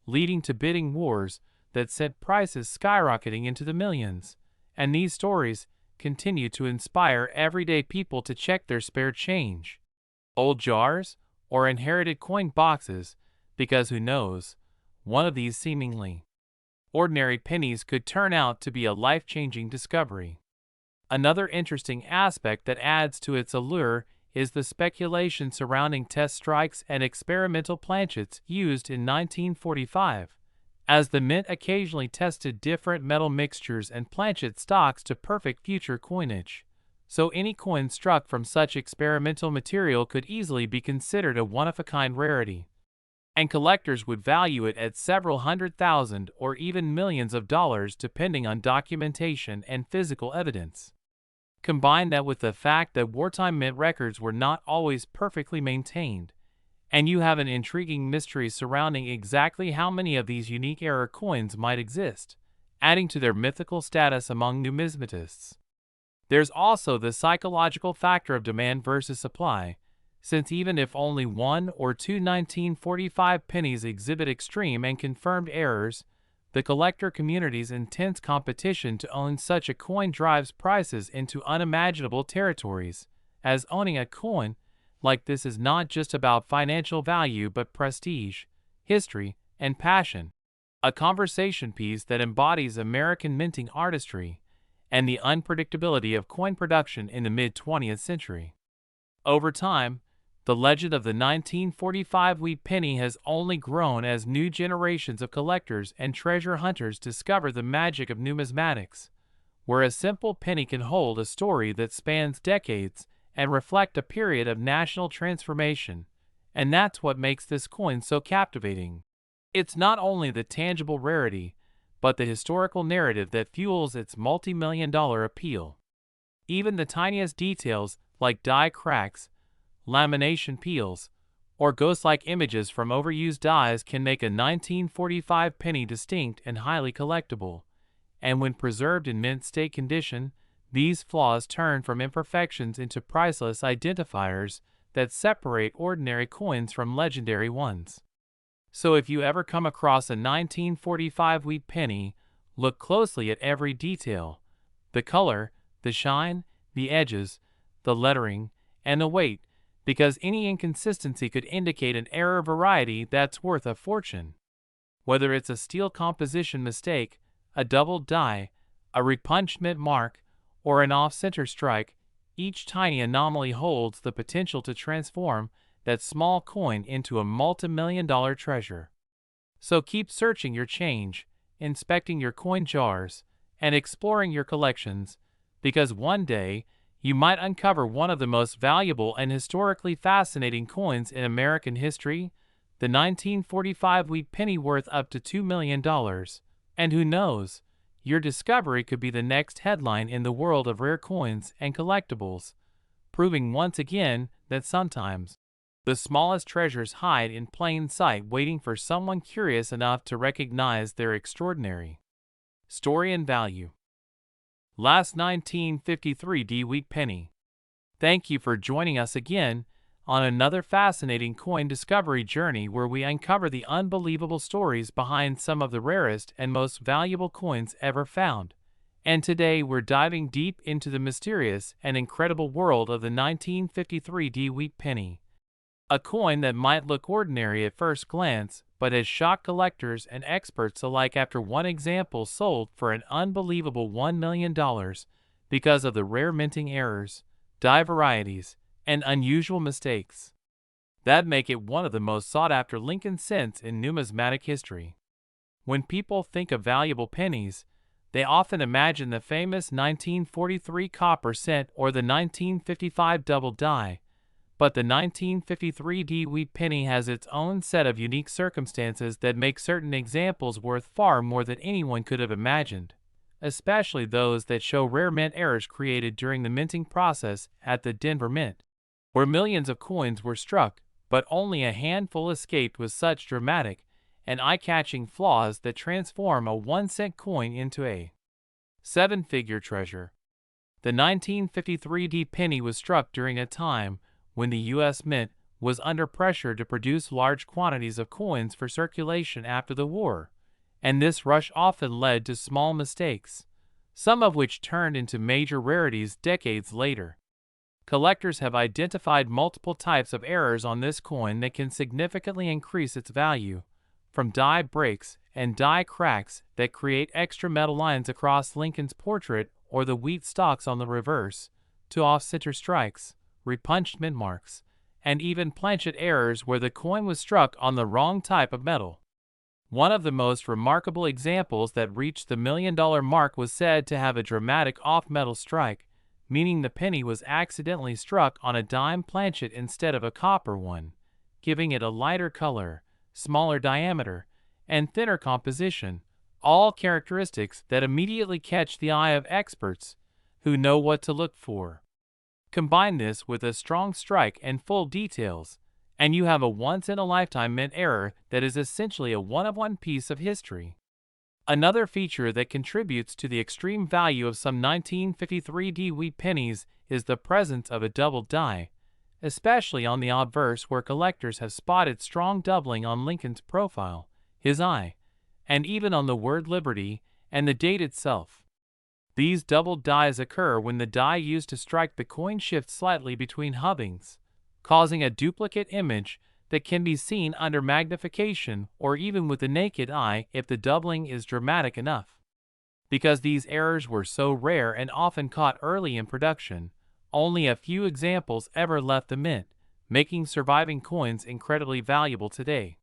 leading to bidding wars that sent prices skyrocketing into the millions. And these stories continue to inspire everyday people to check their spare change, old jars, or inherited coin boxes, because who knows, one of these seemingly ordinary pennies could turn out to be a life-changing discovery. Another interesting aspect that adds to its allure is the speculation surrounding test strikes and experimental planchets used in 1945, as the mint occasionally tested different metal mixtures and planchet stocks to perfect future coinage. So any coin struck from such experimental material could easily be considered a one-of-a-kind rarity, and collectors would value it at several $100,000 or even millions of dollars depending on documentation and physical evidence. Combine that with the fact that wartime mint records were not always perfectly maintained, and you have an intriguing mystery surrounding exactly how many of these unique error coins might exist, adding to their mythical status among numismatists. There's also the psychological factor of demand versus supply, since even if only one or two 1945 pennies exhibit extreme and confirmed errors, the collector community's intense competition to own such a coin drives prices into unimaginable territories, as owning a coin like this is not just about financial value but prestige, history, and passion, a conversation piece that embodies American minting artistry and the unpredictability of coin production in the mid-20th century. Over time, the legend of the 1945 wheat penny has only grown as new generations of collectors and treasure hunters discover the magic of numismatics, where a simple penny can hold a story that spans decades and reflect a period of national transformation, and that's what makes this coin so captivating. It's not only the tangible rarity, but the historical narrative that fuels its multi-million-dollar appeal. Even the tiniest details like die cracks, lamination peels, or ghost-like images from overused dies can make a 1945 penny distinct and highly collectible, and when preserved in mint state condition, these flaws turn from imperfections into priceless identifiers that separate ordinary coins from legendary ones. So if you ever come across a 1945 wheat penny, look closely at every detail: the color, the shine, the edges, the lettering, and the weight, because any inconsistency could indicate an error variety that's worth a fortune. Whether it's a steel composition mistake, a doubled die, a repunched mint mark, or an off-center strike, each tiny anomaly holds the potential to transform that small coin into a multi-million-dollar treasure. So keep searching your change, inspecting your coin jars, and exploring your collections, because one day you might uncover one of the most valuable and historically fascinating coins in American history, the 1945 wheat penny worth up to $2 million. And who knows, your discovery could be the next headline in the world of rare coins and collectibles, proving once again that sometimes the smallest treasures hide in plain sight waiting for someone curious enough to recognize their extraordinary story and value. Last 1953 D wheat penny. Thank you for joining us again on another fascinating coin discovery journey where we uncover the unbelievable stories behind some of the rarest and most valuable coins ever found. And today we're diving deep into the mysterious and incredible world of the 1953 D wheat penny. A coin that might look ordinary at first glance, but has shocked collectors and experts alike after one example sold for an unbelievable $1 million because of the rare minting errors, die varieties, and unusual mistakes that make it one of the most sought-after Lincoln cents in numismatic history. When people think of valuable pennies, they often imagine the famous 1943 copper cent or the 1955 double die, but the 1953 wheat penny has its own set of unique circumstances that make certain examples worth far more than anyone could have imagined, especially those that show rare mint errors created during the minting process at the Denver Mint, where millions of coins were struck, but only a handful escaped with such dramatic and eye-catching flaws that transform a 1-cent coin into a seven-figure treasure. The 1953 penny was struck during a time when the U.S. Mint was under pressure to produce large quantities of coins for circulation after the war, and this rush often led to small mistakes, some of which turned into major rarities decades later. Collectors have identified multiple types of errors on this coin that can significantly increase its value, from die breaks and die cracks that create extra metal lines across Lincoln's portrait or the wheat stalks on the reverse, to off-center strikes, repunched mint marks, and even planchet errors where the coin was struck on the wrong type of metal. One of the most remarkable examples that reached the $1 million mark was said to have a dramatic off-metal strike, meaning the penny was accidentally struck on a dime planchet instead of a copper one, giving it a lighter color, smaller diameter, and thinner composition, all characteristics that immediately catch the eye of experts who know what to look for. Combine this with a strong strike and full details, and you have a once-in-a-lifetime mint error that is essentially a one-of-one piece of history. Another feature that contributes to the extreme value of some 1953 wheat pennies is the presence of a double die, especially on the obverse where collectors have spotted strong doubling on Lincoln's profile, his eye, and even on the word Liberty and the date itself. These double dies occur when the die used to strike the coin shifts slightly between hubbings, causing a duplicate image that can be seen under magnification or even with the naked eye if the doubling is dramatic enough. Because these errors were so rare and often caught early in production, only a few examples ever left the mint, making surviving coins incredibly valuable today.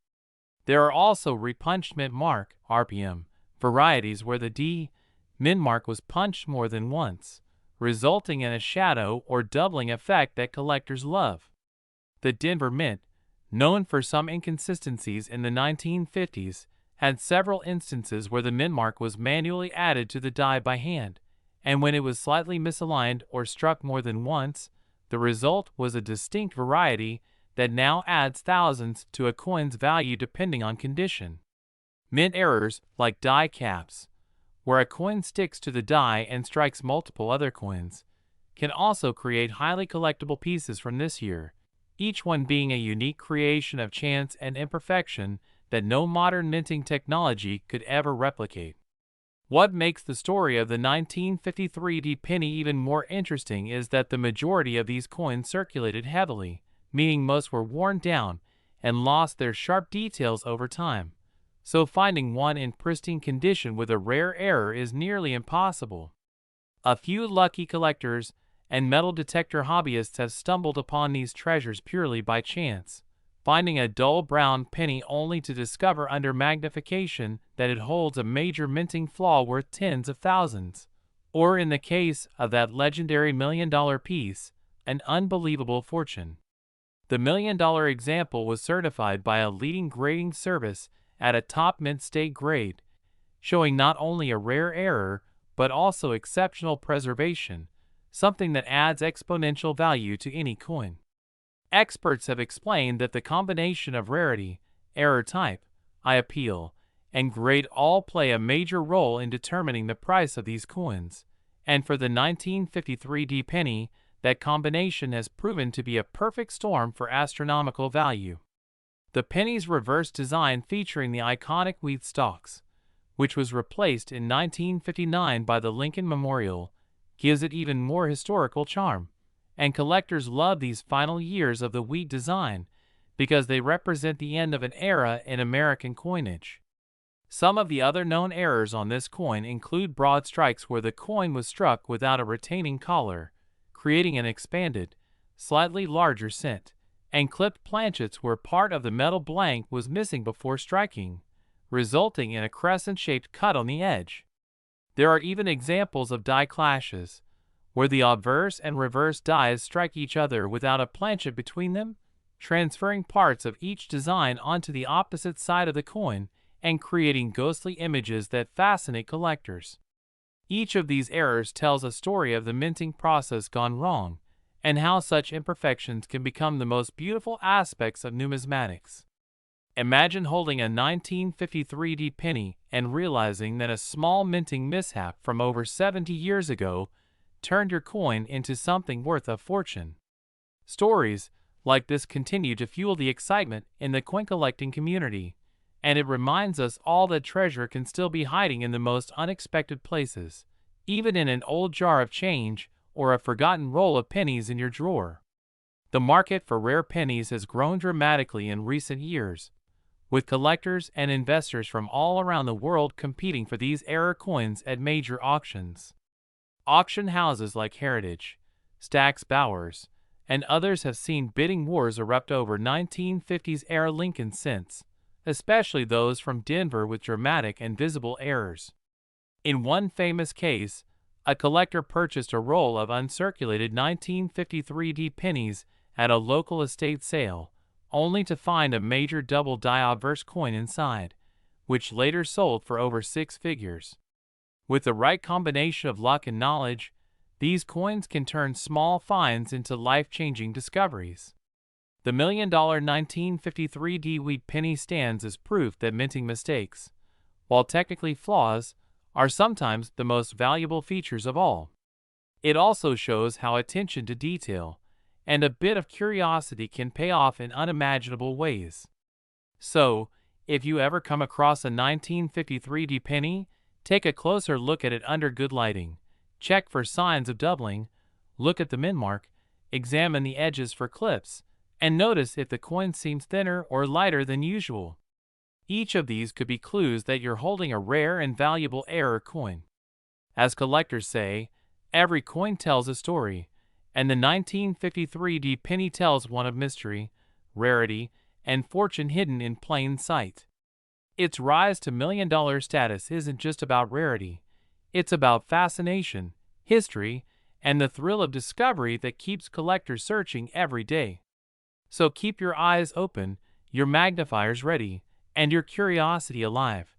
There are also repunched mint mark (RPM) varieties where the D mint mark was punched more than once, resulting in a shadow or doubling effect that collectors love. The Denver Mint, known for some inconsistencies in the 1950s, had several instances where the mint mark was manually added to the die by hand, and when it was slightly misaligned or struck more than once, the result was a distinct variety that now adds thousands to a coin's value depending on condition. Mint errors, like die caps, where a coin sticks to the die and strikes multiple other coins, can also create highly collectible pieces from this year, each one being a unique creation of chance and imperfection that no modern minting technology could ever replicate. What makes the story of the 1953 penny even more interesting is that the majority of these coins circulated heavily, meaning most were worn down and lost their sharp details over time. So finding one in pristine condition with a rare error is nearly impossible. A few lucky collectors and metal detector hobbyists have stumbled upon these treasures purely by chance, finding a dull brown penny only to discover under magnification that it holds a major minting flaw worth tens of thousands, or in the case of that legendary $1 million piece, an unbelievable fortune. The $1 million example was certified by a leading grading service at a top mint state grade, showing not only a rare error but also exceptional preservation, something that adds exponential value to any coin. Experts have explained that the combination of rarity, error type, eye appeal, and grade all play a major role in determining the price of these coins, and for the 1953 penny, that combination has proven to be a perfect storm for astronomical value. The penny's reverse design featuring the iconic wheat stalks, which was replaced in 1959 by the Lincoln Memorial, gives it even more historical charm, and collectors love these final years of the wheat design because they represent the end of an era in American coinage. Some of the other known errors on this coin include broad strikes where the coin was struck without a retaining collar, creating an expanded, slightly larger cent, and clipped planchets where part of the metal blank was missing before striking, resulting in a crescent-shaped cut on the edge. There are even examples of die clashes, where the obverse and reverse dies strike each other without a planchet between them, transferring parts of each design onto the opposite side of the coin and creating ghostly images that fascinate collectors. Each of these errors tells a story of the minting process gone wrong, and how such imperfections can become the most beautiful aspects of numismatics. Imagine holding a 1953 penny and realizing that a small minting mishap from over 70 years ago turned your coin into something worth a fortune. Stories like this continue to fuel the excitement in the coin collecting community, and it reminds us all that treasure can still be hiding in the most unexpected places, even in an old jar of change or a forgotten roll of pennies in your drawer. The market for rare pennies has grown dramatically in recent years, with collectors and investors from all around the world competing for these rare coins at major auctions. Auction houses like Heritage, Stack's Bowers, and others have seen bidding wars erupt over 1950s-era Lincoln cents, especially those from Denver with dramatic and visible errors. In one famous case, a collector purchased a roll of uncirculated 1953 pennies at a local estate sale, only to find a major double die obverse coin inside, which later sold for over 6 figures. With the right combination of luck and knowledge, these coins can turn small finds into life-changing discoveries. The $1 million 1953 wheat penny stands as proof that minting mistakes, while technically flaws, are sometimes the most valuable features of all. It also shows how attention to detail and a bit of curiosity can pay off in unimaginable ways. So, if you ever come across a 1953 penny, take a closer look at it under good lighting, check for signs of doubling, look at the min mark, examine the edges for clips, and notice if the coin seems thinner or lighter than usual. Each of these could be clues that you're holding a rare and valuable error coin. As collectors say, every coin tells a story, and the 1953 penny tells one of mystery, rarity, and fortune hidden in plain sight. Its rise to $1 million status isn't just about rarity, it's about fascination, history, and the thrill of discovery that keeps collectors searching every day. So keep your eyes open, your magnifiers ready, and your curiosity alive,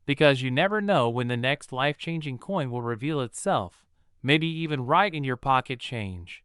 because you never know when the next life-changing coin will reveal itself, maybe even right in your pocket change.